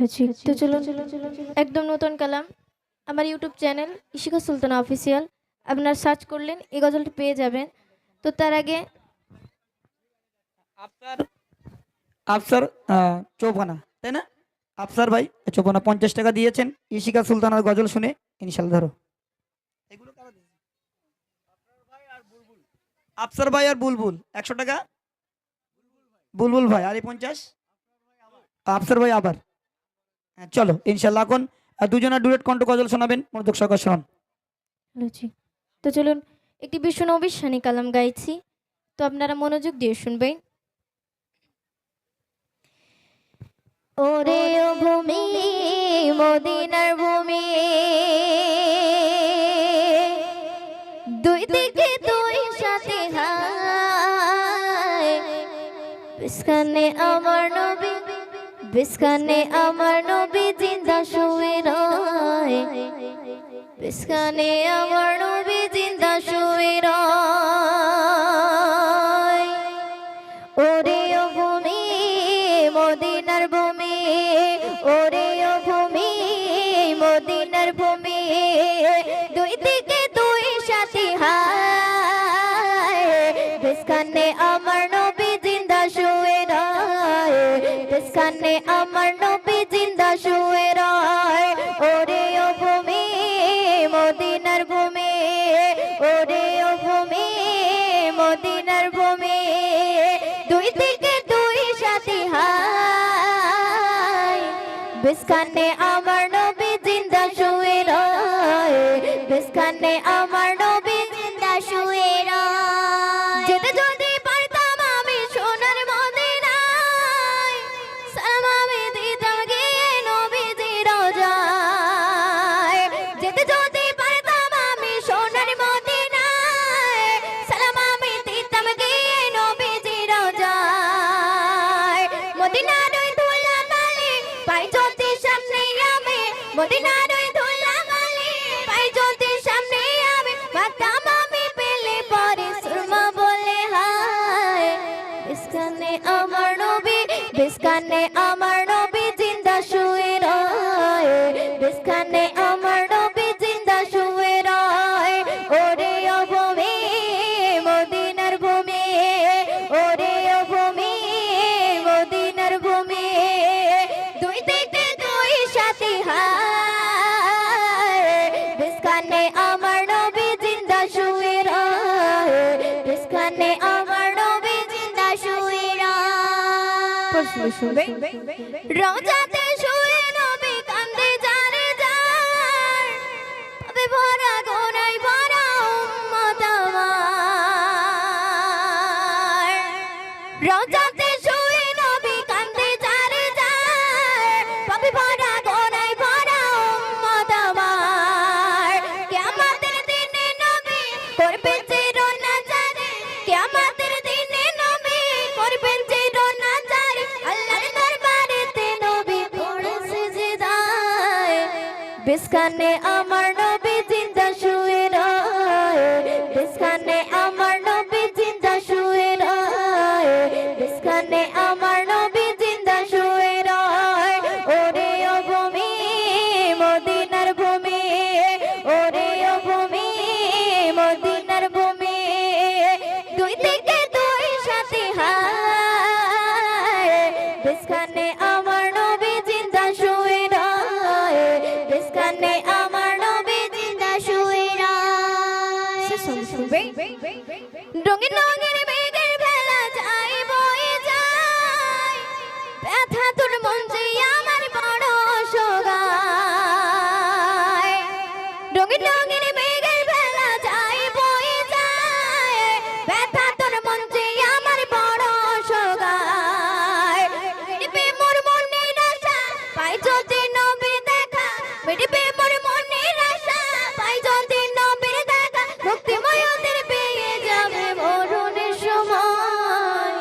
তো চলুন একদম নতুন কালাম আমার YouTube channel Ishika Sultana official আপনারা সার্চ করলেন এই গজলটি পেয়ে যাবেন। তো তার আগে আফসার আফসার চৌপানা, তাই না? আফসার ভাই চৌপানা 50 টাকা দিয়েছেন ইশিকা সুলতানার গজল শুনে। ইনশাল্লাহ ধরো এগুলো কারা দিয়েছে? আফসার ভাই আর বুলবুল 100 টাকা, বুলবুল ভাই আর 50, আফসার ভাই আবার। হ্যাঁ, চলো ইনশাল্লাহ এখন দুজনের ডুয়েট কণ্ঠ গজল শোনাবেন, মনোযোগ সহকারে শুনুন। তো চলুন একটি বিশ্ব নবীর শানি কালাম গাইছি, তো আপনারা মনোযোগ দিয়ে শুনবেন। ওরে ও ভূমি মদিনার ভূমি, দুই দিকে দুই সাথে হায়, বিস্কানে আমার নবী, বিস্কানে আমার নবী জিন্দা শুয়ে রয়, বিস্কানে আমার নবী জিন্দা শুয়ে রয়। ওরে ও ভূমি মদিনার ভূমি, ওরে ও ভূমি মদিনার ভূমি, দুই দিকে দুই সাথী হায়, বিস্কানে আমার নবী জিন্দা শুয়ে রয়, বিস্কানে আমার নবী জিন্দা শুয়ে রয়। ওরে ও ভূমি মদিনার ভূমি, ওরে ও ভূমি মদিনার ভূমি, দুই দিকে দুই সাথী হায়, বিস্কানে আমার নবী জিন্দা শুয়ে রয়, বিস্কানে আমার নবী জিন্দা শুয়ে রয়। যেতে যদি পারতাম আমি সোনার মদিনায়, সালাম আমি দিতাম গিয়ে নবীজির রওজায়। যেতে যদি পারতাম আমি সোনার মদিনায়, সালাম আমি দিতাম গিয়ে নবীজির রওজায়। মদিনার ওই ধুলাবালি পাই যদি সামনে আমি, মদিনার ওই ধুলাবালি পাই যদি সামনে আমি, মাতাম আমি পেলে পরে সুরমা বলে হায়, বিস্কানে আমার নবী, বিস্কানে আমার নবী জিন্দা শুয়ে রয়, বিস্কানে আমার নবী জিন্দা শুয়ে রয়। ওরে ও ভূমি মদিনার ভূমি, ওরে ও ভূমি মদিনার ভূমি, দুই দিকে দুই সাথী হায়, বিস্কানে আমার নবী জিন্দা শুয়ে রয়, বিস্কানে আমার নবী জিন্দা শুয়ে রয়। রওজাতে শুয়ে নবী কান্দে যারে যার, পাবে ভরা গোনায় ভরা উম্মত আমার। রওজাতে শুয়ে নবী কান্দে যারে যার, পাবে ভরা গোনায় ভরা উম্মত আমার। কিয়ামতের দিনে নবী করবেন চিরনাজারে, কিয়ামতের দিনে নবী করবেন চিরনাজারে, আল্লাহর দরবারেতে নবী পড়ে সিজদায়, বিস্কানে আমার নবী জিন্দা শুয়ে রয়, বিস্কানে আমার নবী জিন্দা শুয়ে রয়, বিস্কানে আমার নবী জিন্দা শুয়ে রয়। ওরে ও ভূমি মদিনার ভূমি, ওরে ও ভূমি মদিনার ভূমি, দুই দিকে দুই সাথী হায়, বিস্কানে আমার নবী জিন্দা শুয়ে রয়, বিস্কানে আমার নবী জিন্দা শুয়ে রয়। রঙিন রঙিন মেঘের ভেলা যায় বয়ে যায়, ব্যথা তোর মন যে আমার বড় সগায়। রঙিন রঙিন মেঘের ভেলা যায় বয়ে যায়, ব্যথা তোর মন যে আমার বড় সগায়। মিটবে মোর মনের আশা পাই যদি নবীর দেখা, মিটবে মোর মনের আশা পাই যদি নবীর দেখা, মুক্তিময় ওদের পেয়ে যাবে মরণের সময়,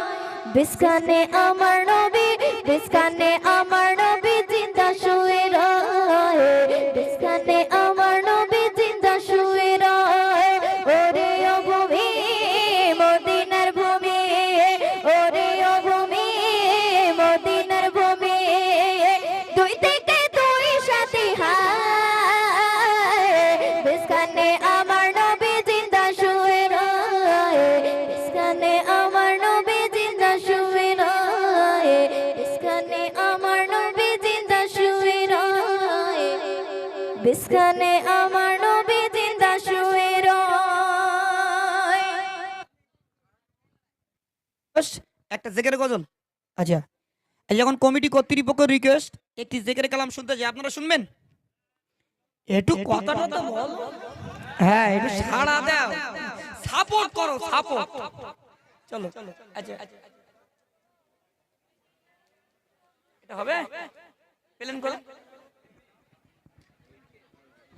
বিস্কানে আমার নবী, বিস্কানে আমার নবী জিন্দা শুয়ে রয়, বিস্কানে আমার নবী জিন্দা শুয়ে রয়। ওরে ও ভূমি মদিনার ভূমি, ওরে ও ভূমি মদিনার ভূমি, দুই দিকে বিস্কানে আমার নবী জিন্দা শুয়ে রয় বিস্কানে আমার নবী জিন্দা শুয়ে রয় বিস্কানে আমার নবী জিন্দা শুয়ে রয় একটা জেকের গজল। আচ্ছা, এই যখন কমিটি কর্তৃপক্ষ রিকোয়েস্ট একটি জেকের কালাম শুনতে চাই, আপনারা শুনবেন? একটু কথাটা তো বল। হ্যাঁ, একটু সাড়া দাও, সাপোর্ট করো, সাপোর্ট। চলো আচ্ছা, এটা হবে প্ল্যান করো,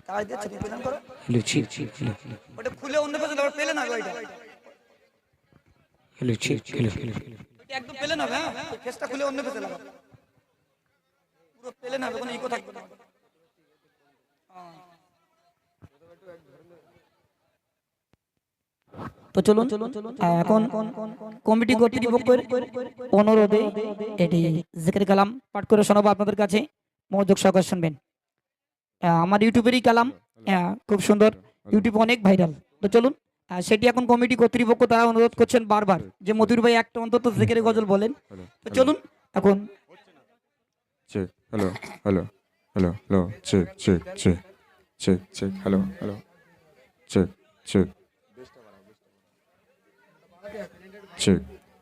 কাজ দিচ্ছ প্ল্যান করো। ওটা খুলে অন্য পাশে দাও, প্ল্যান হবে ওইটা। এটা একদম প্লেন হবে। হ্যাঁ, ফেসটা খুলে অন্য ফেসে লাগাও, পুরো প্লেন হবে, কোনো ইকো থাকবে না। তো চলুন এখন কমিটি কর্তৃপক্ষের অনুরোধে এটি জিকির কালাম পাঠ করে শোনাবো আপনাদের কাছে, মনোযোগ সহকারে শুনবেন। আমার ইউটিউবেরই কালাম, খুব সুন্দর, ইউটিউব অনেক ভাইরাল। তো চলুন, সেটি এখন কমিটি কর্তৃপক্ষ তারা অনুরোধ করছেন বারবার যে মতিউর ভাই একটা অন্তত জিকিরের গজল বলেন। তো চলুন এখন। Check hello hello hello hello check check check check check hello hello check check check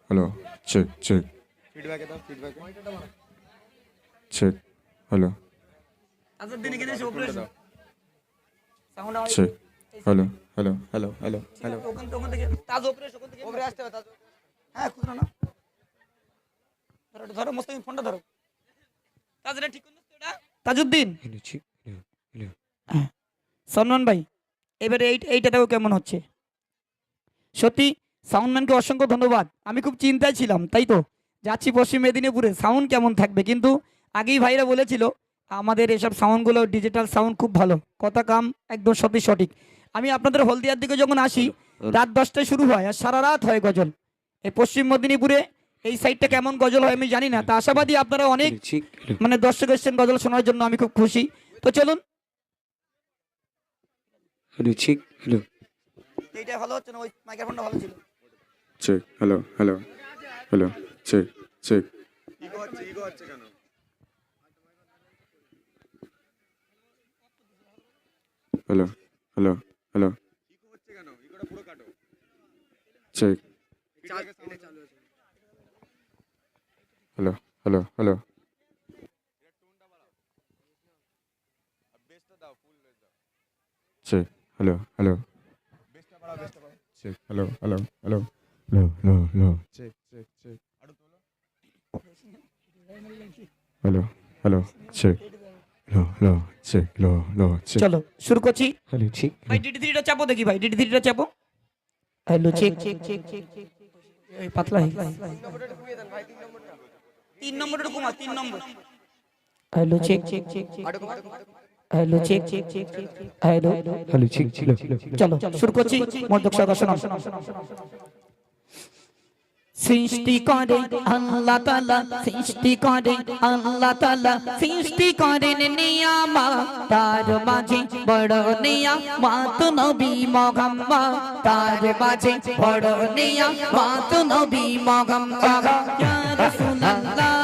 hello check check feedback দাও, feedback check hello check hello hello hello hello hello হ্যাঁ, খুঁজো না, ধরো ধরো, মোস্তাকিম ফোনটা ধরো। তাজরা ঠিক করলো তো এটা? তাজউদ্দিন, হ্যাঁ, সলমান ভাই, এবারে এইটা দেখো কেমন হচ্ছে। সত্যি সাউন্ডম্যানকে অসংখ্য ধন্যবাদ। আমি খুব চিন্তায় ছিলাম, তাই তো যাচ্ছি পশ্চিম মেদিনীপুরে, সাউন্ড কেমন থাকবে, কিন্তু আগেই ভাইরা বলেছিল আমাদের এসব সাউন্ডগুলো ডিজিটাল সাউন্ড খুব ভালো, কথা কাম একদম সত্যি সঠিক। আমি আপনাদের হলদিয়ার দিকে যখন আসি রাত 10টায় শুরু হয় আর সারা রাত হয় গজল। এই পশ্চিম মেদিনীপুরে এই সাইডটা কেমন গজল হয় আমি জানি না, তা আশাবাদী আপনারা অনেক মানে দর্শক এসছেন গজল শোনার জন্য, আমি খুব খুশি। তো চলুন, এইটা ভালো হচ্ছে না, ওই মাইক্রোফোনটা ভালো ছিল। Check hello hello hello check check hello hello hello check hello hello hello check hello hello check hello hello hello hello hello hello check check check hello hello check hello hello check hello hello check চলো শুরু করছি। Hello check ভাই ডিডি3টা চাপো দেখি, ভাই ডিডি3টা চাপো। Hello check check check check, এই পাতলা হয়ে গেছে। 3 নম্বরটা কমা, 3 নম্বর। Hello check check check check, hello check check check check, hello hello check ছিল চলো শুরু করছি, মনোযোগ সহকারে শোনো। সৃষ্টি করে আল্লাহ তাআলা, সৃষ্টি করে আল্লাহ তাআলা, সৃষ্টি করেন নিয়ামত, তার মাঝে বড় নিয়ামত নবী মুহাম্মদ, তার মাঝে বড় নিয়ামত নবী মুহাম্মদ। ইয়া রাসূলুল্লাহ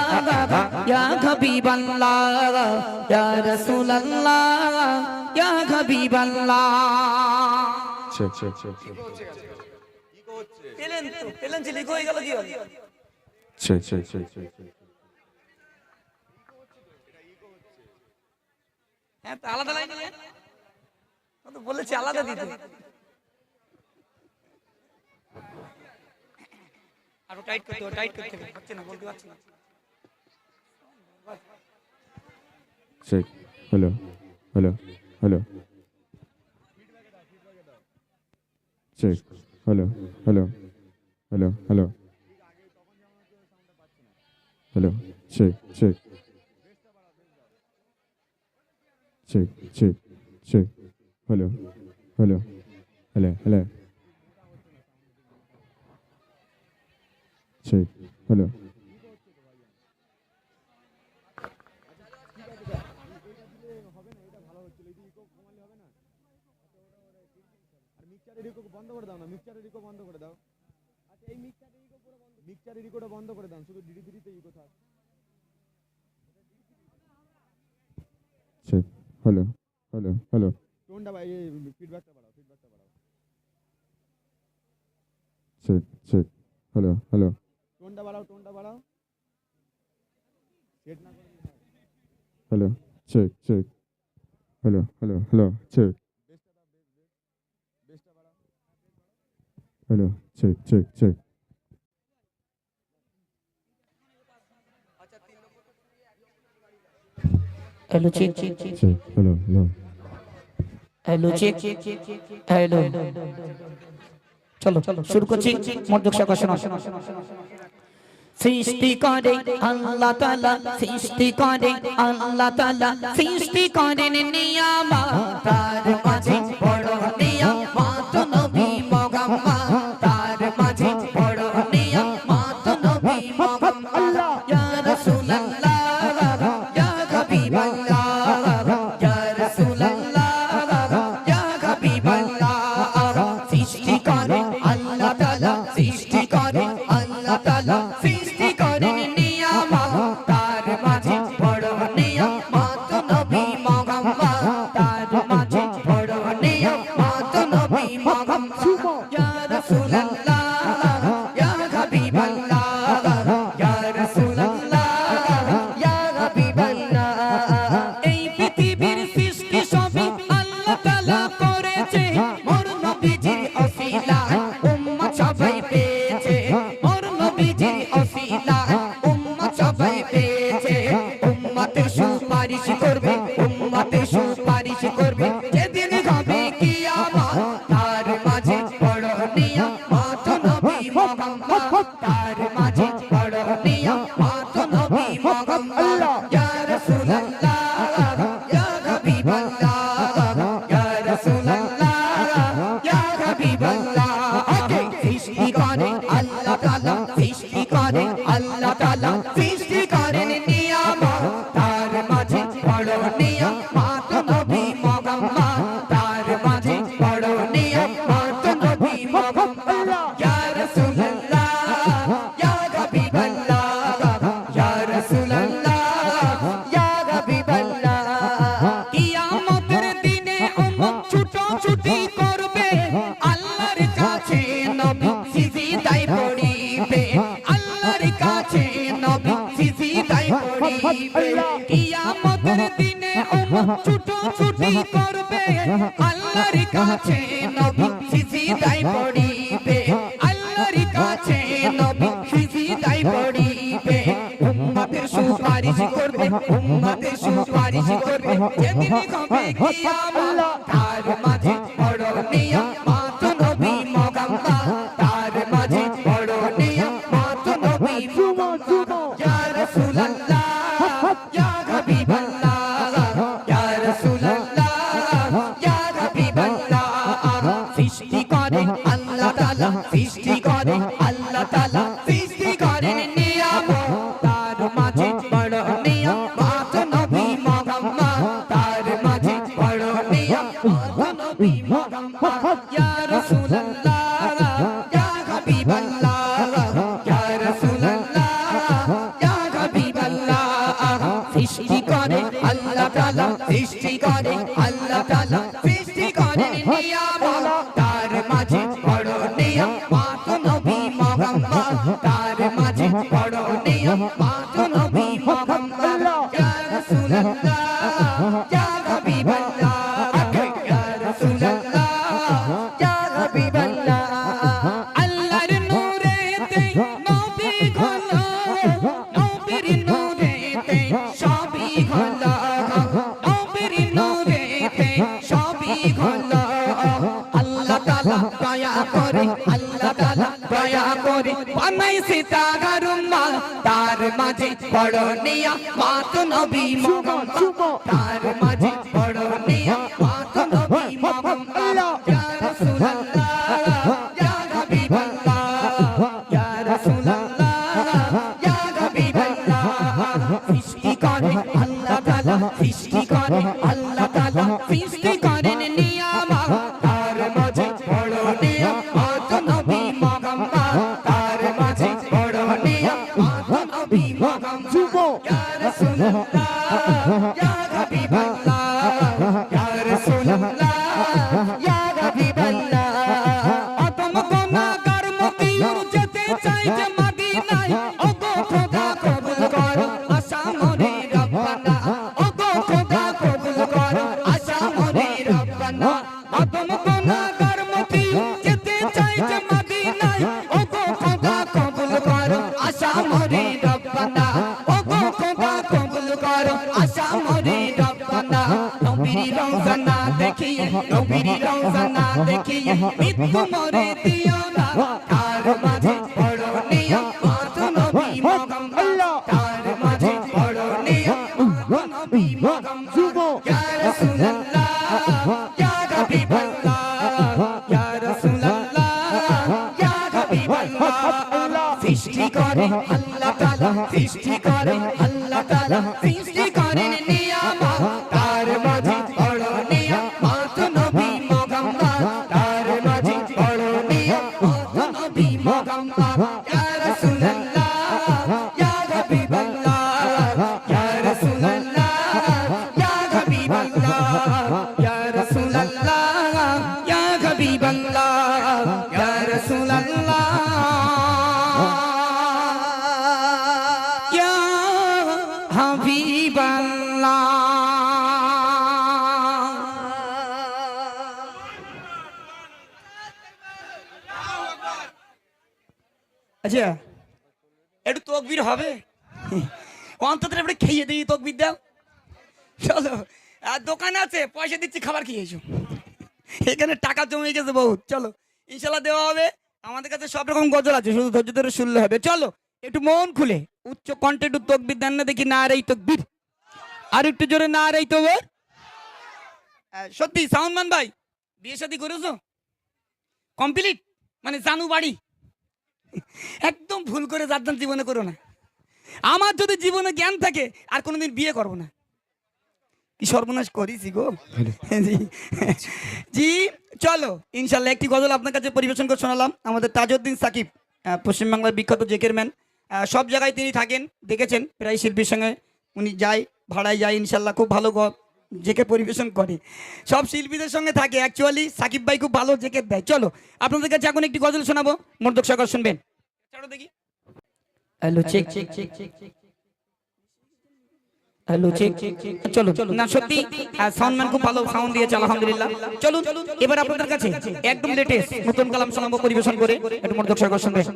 ইয়া হাবিবাল্লাহ, ইয়া রাসূলুল্লাহ ইয়া হাবিবাল্লাহ। চেক চেক চেক পেলেন ছিল, ইকো হয়ে গেল কি হল? চেক চেক চেক চেক হ্যাঁ, তো আলাদা লাইন নিলেন, তো বলেছি আলাদা দিতে। আরো টাইট করতে হবে, টাইট করতে হবে, হচ্ছে না, বলতে পারছি না। Check hello hello hello check hello hello hello hello hello check check check check check hello hello hello hello check hello বন্ধ করে দাও না, মিক্সচারের ইকো বন্ধ করে দাও। আচ্ছা মিক্সচার ইকোটা বন্ধ করে দেন, শুধু ডিডি ডিডিতে ইকো থাক। চেক হ্যালো হ্যালো হ্যালো টোনটা ভাই ফিডব্যাকটা বাড়াও, ফিডব্যাকটা বাড়াও। চেক চেক হ্যালো হ্যালো টোনটা বাড়াও, টোনটা বাড়াও। সেট না করে hello check check hello hello hello check বেসটা বাড়াও hello check check check hello check check check hello hello hello check hello চলো শুরু করছি মনোযোগ সহকারে শোনো। সৃষ্টি করে আল্লাহ তাআলা, সৃষ্টি করে আল্লাহ তাআলা, সৃষ্টি করেন নিয়ামত, তার মাঝে বড় নিয়ামত নবী মুহাম্মদ, তার মাঝে বড় নিয়ামত নবী মুহাম্মদ। ইয়া রাসূলুল্লাহ ইয়া হাবিবাল্লাহ, ইয়া রাসূলুল্লাহ ইয়া হাবিবাল্লাহ। সৃষ্টি করে আল্লাহ তাআলা, সৃষ্টি করে আল্লাহ তাআলা, সৃষ্টি করেন নিয়ামত, তার মাঝে বড় নিয়ামত নবী মুহাম্মদ, তার মাঝে বড় নিয়ামত নবী মুহাম্মদ। ইয়া রাসূলুল্লাহ ইয়া হাবিবাল্লাহ, ইয়া রাসূলুল্লাহ ইয়া হাবিবাল্লাহ। এই পৃথিবীর সৃষ্টি সবই আল্লাহ তাআলা করেছে, মোর নবীজির ওসিলায় উম্মত সবাই পেয়েছে, মোর নবীজির ওসিলায় উম্মত সবাই পেয়েছে। উম্মতের সুপারিশ করবে, উম্মতের সুপারিশ করবে, যেদিন হবে কিয়ামত, তার মাঝে বড় নিয়ামত নবী মুহাম্মদ, তার মাঝে বড় নিয়ামত নবী মুহাম্মদ। ইয়া রাসূলুল্লাহ ইয়া হাবিবাল্লাহ, ইয়া রাসূলুল্লাহ ইয়া হাবিবাল্লাহ। সৃষ্টি করে আল্লাহ তাআলা, সৃষ্টি করে আল্লাহ তাআলা, সৃষ্টি করেন নিয়ামত, তার মাঝে বড় নিয়ামত নবী মুহাম্মদ, তার মাঝে বড় নিয়ামত নবী মুহাম্মদ। ইয়া রাসূলুল্লাহ ইয়া হাবিবাল্লাহ, ইয়া রাসূলুল্লাহ ইয়া হাবিবাল্লাহ। কিয়ামতের দিনে উম্মত ছুটোছুটি করবে, আল্লাহর কাছে নবী সিজদায় পড়িবে, আল্লাহর কাছে নবী সিজদায় পড়িবে। কিয়ামতের দিনে উম্মত ছুটোছুটি করবে, আল্লাহর কাছে নবী সিজদায় পড়িবে, আল্লাহর কাছে নবী সিজদায় পড়িবে। উম্মতের সুপারিশ করবে, উম্মতের সুপারিশ করবে, যেদিন হবে কিয়ামত, তার মাঝে বড় নিয়ামত নবী মুহাম্মদ, তার মাঝে বড় নিয়ামত নবী মুহাম্মদ। ইয়া রাসূলুল্লাহ ইয়া হাবিবাল্লাহ, ইয়া রাসূলুল্লাহ ইয়া হাবিবাল্লাহ। সৃষ্টি করে আল্লাহ তাআলা, সৃষ্টি করে আল্লাহ তাআলা, সৃষ্টি করেন নিয়ামত, তার মাঝে বড় নিয়ামত নবী মুহাম্মদ, তার মাঝে বড় নিয়ামত নবী মুহাম্মদ। ইয়া রাসূলুল্লাহ ইয়া হাবিবাল্লাহ, ইয়া রাসূলুল্লাহ ইয়া হাবিবাল্লাহ। সৃষ্টি করে আল্লাহ তাআলা, সৃষ্টি করে আল্লাহ তাআলা, সৃষ্টি করেন নিয়ামত, তার মাঝে বড় নিয়ামত নবী মুহাম্মদ, তার মাঝে বড় নিয়ামত নবী মুহাম্মদ। ইয়া রাসূলুল্লাহ ইয়া হাবিবাল্লাহ, ইয়া রাসূলুল্লাহ ইয়া হাবিবাল্লাহ। আল্লাহর নূরেতে নবী হলো, নবীর নূরেতে সবই হলো, নবীর নূরেতে সবই হলো। আল্লাহ তাআলা দয়া করে, আল্লাহ তাআলা দয়া করে বানাইছে তার উম্মত, তার মাঝে বড় নিয়ামত নবী মুহাম্মদ, তার মাঝে বড় নিয়ামত নবী মুহাম্মদ। ইয়া রাসূলুল্লাহ ইয়া হাবিবাল্লাহ, ইয়া রাসূলুল্লাহ ইয়া হাবিবাল্লাহ। সৃষ্টি করে আল্লাহ তাআলা, সৃষ্টি করে আল্লাহ তাআলা, সৃষ্টি করেন নিয়ামত, তার মাঝে বড় নিয়ামত নবী মুহাম্মদ, তার যে মদিনায় ও গো খোদা কবুল কর আশা মনে রব্বানা ও গো খোদা কবুল কর আশা মনে রব্বানা আদম গুনাহগার মতি যেতে চাই যে মদিনায় ও গো খোদা কবুল কর আশা মনে রব্বানা ও গো খোদা কবুল কর আশা মনে রব্বানা নবীর রওজানা দেখিয়ে নবীর রওজানা দেখিয়ে মৃত্যু মরে দিও না তার মাঝে বড় নিয়ম মাত নবী মুহাম্মদ তার মাঝে বড় নিয়ম মাত নবী মুহাম্মদ ইয়া রাসূলুল্লাহ ইয়া হাবিবাল্লাহ ইয়া রাসূলুল্লাহ ইয়া হাবিবাল্লাহ সৃষ্টি করে আল্লাহ তাআলা সৃষ্টি করে আল্লাহ তাআলা সৃষ্টি করেন নিয়ামত তার মাঝে বড় নিয়ম মাত নবী মুহাম্মদ তার মাঝে বড় নিয়ম মাত নবী মুহাম্মদ ইয়া রাসূলুল্লাহ ইয়া হাবিবাল্লাহ ইয়া রাসূলুল্লাহ ইয়া হাবিবাল্লাহ ইয়া রাসূলুল্লাহ ইয়া হাবিবাল্লাহ ইয়া রাসূলুল্লাহ ইয়া হাবিবাল্লাহ। আচ্ছা একটু তকবির হবে অন্তত একটু খেয়ে দিই তকবির দাও চলো আর দোকান আছে পয়সা দিচ্ছি খাবার খেয়েছো এখানে টাকা জমে গেছে বহুত চলো ইনশাল্লাহ দেওয়া হবে আমাদের কাছে সব রকম গজল আছে শুধু ধৈর্য ধরে শুনলে হবে চলো একটু মন খুলে উচ্চ কণ্ঠে একটু তকবির দেন না দেখি না রে তকবির আর একটু জোরে না রে তো সত্যি সাউন্ডম্যান ভাই বিয়ে শাদী করেছো কমপ্লিট মানে জানু বাড়ি একদম ভুল করে যার জীবনে করো না আমার যদি জীবনে জ্ঞান থাকে আর কোনোদিন বিয়ে করবো না কি সর্বনাশ করিছি গো জি জি চলো ইনশাল্লাহ একটি গজল আপনার কাছে পরিবেশন করে শোনালাম আমাদের তাজউদ্দিন সাকিব পশ্চিমবাংলার বিখ্যাত জেকের ম্যান সব জায়গায় তিনি থাকেন দেখেছেন প্রায় শিল্পীর সঙ্গে উনি যায় ভাড়ায় যায় ইনশাল্লাহ খুব ভালো জেকে পরিবেশন করে সব শিল্পীদের সঙ্গে থাকে অ্যাকচুয়ালি সাকিব ভাই খুব ভালো জেকে দেয় চলো আপনাদের কাছে এখন একটি গজল শোনাবো মনোযোগ সহকারে শুনবেন চলো দেখি hello check check check check hello check চলো না সত্যি সাউন্ডম্যান খুব ভালো সাউন্ড দিয়েছে আলহামদুলিল্লাহ চলুন এবার আপনাদের কাছে একদম লেটেস্ট নতুন কালাম শোনাবো পরিবেশন করে একটু মনোযোগ সহকারে শুনবেন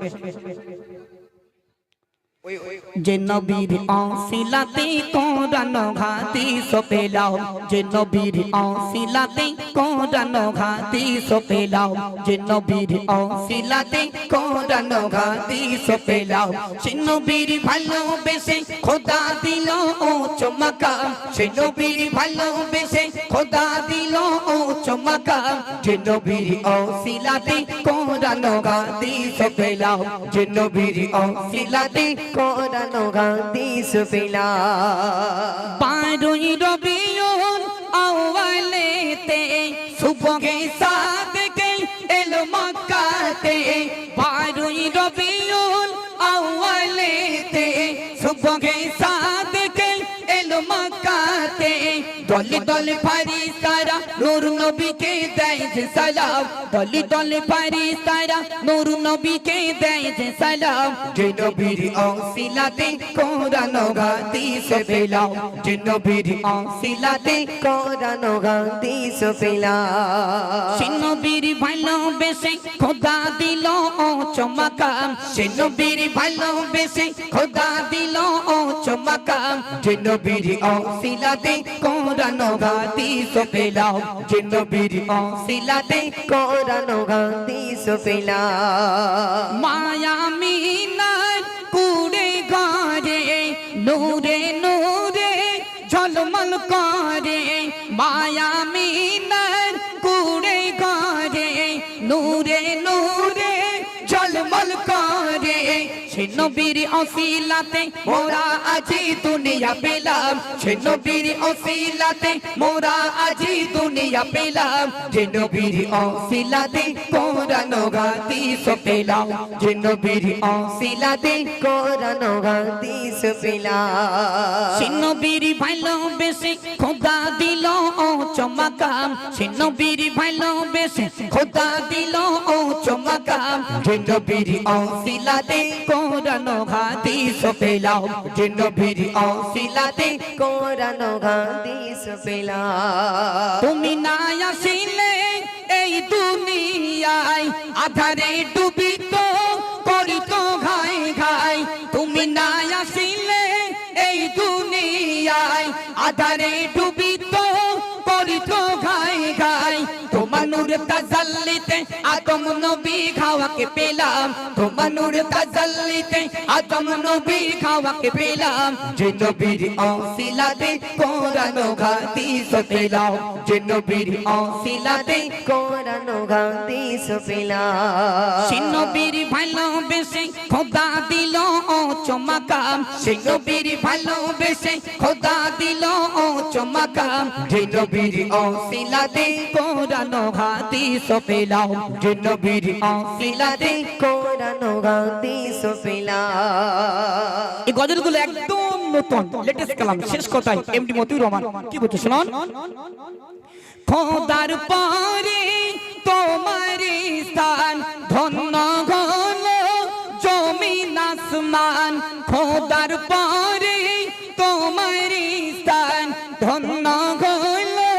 যে নবীর অসিলাতে কোরআন ঘাতি সপেলাও যে নবীর অসিলাতে কোরআন ঘাতি সপেলাও যে নবীর অসিলাতে কোরআন ঘাতি সপেলাও সে নবীর ভালোবেসে খোদা দিল ও চমকা সে নবীর ভালোবেসে খোদা দিল ও চমকা যে নবীর অসিলাতে কোরআন ঘাতি সপেলাও যে নবীর অসিলাতে কোরআন হাদিস পেলা বারোই রবিউল আউয়ালেতে সুবহে সাদকে এলো মক্কাতে বারোই রবিউল আউয়ালেতে সুবহে সাদকে এলো মক্কাতে দলে দলে ফারিস্তারা নূর নবীকে দেয় যে সালাম দলে দলে ফারিস্তারা নূর নবীকে দেয় যে সালাম যে নবীর অসিলাতে কোরআন হাদিস পেলাম যে নবীর অসিলাতে কোরআন হাদিস পেলাম সে নবীর ভালোবেসে খোদা দিল ও চমকা সে নবীর ভালোবেসে খোদা দিল ও চমকা যে নবীর অসিলাতে কোরআন হাদিস পেলাম যে নবীর অসিলাতে কোরআন হাদিস পেলাম মায়া মিনার কুড়ে ঘরে নূরে নূরে ঝলমল করে মায়া মিনার কুড়ে ঘরে নূরে নূরে ঝলমল করে সে নবীর অসিলাতে মোরা আজি দুনিয়া পেলাম সে নবীর অসিলাতে মোরা আজি দুনিয়া পেলাম যে নবীর অসিলাতে কোরআন হাদিস পেলাম যে নবীর অসিলাতে কোরআন হাদিস পেলাম সে নবীর ভালোবেসে খোদা দিল ও চমকাম সে নবীর ভালোবেসে খোদা দিল ও চমকাম যে নবীর অসিলাতে কোরআন হাদিস পেলাম যে নবীর অসিলাতে কোরআন হাদিস পেলাম তুমি না আসিলে এই দুনিয়ায় আধারে ডুবিত করিত ঘাই ঘাই তুমি না আসিলে এই দুনিয়ায় আধারে ডুবিত করিত ঘাই ঘাই তোমার নূর তাজাল্লিতে আদম নবী খাওয়াকে পেলাম তোমার নূর তাজাল্লিতে আদম নবী খাওয়াকে পেলাম যে নবীর অসিলাতে কোরআন হাদিস পেলাম যে নবীর অসিলাতে কোরআন হাদিস পেলাম সে নবীর ভালোবেসে খোদা দিল ও চমকাম সে নবীর ভালোবেসে খোদা দিল ও চমকাম যে নবীর অসিলাতে কোরআন হাদিস পেলাম যে নবীর অসিলাতে কোরআন হাদিস পেলাম এই গজলগুলো একদম নতুন লেটেস্ট কালাম শেষ কথাই এমডি মতিউর রহমান কি বলছো শুনুন খোদার পরে তোমার স্থান ধন্য হলো জমিন আসমান খোদার পরে তোমার স্থান ধন্য হলো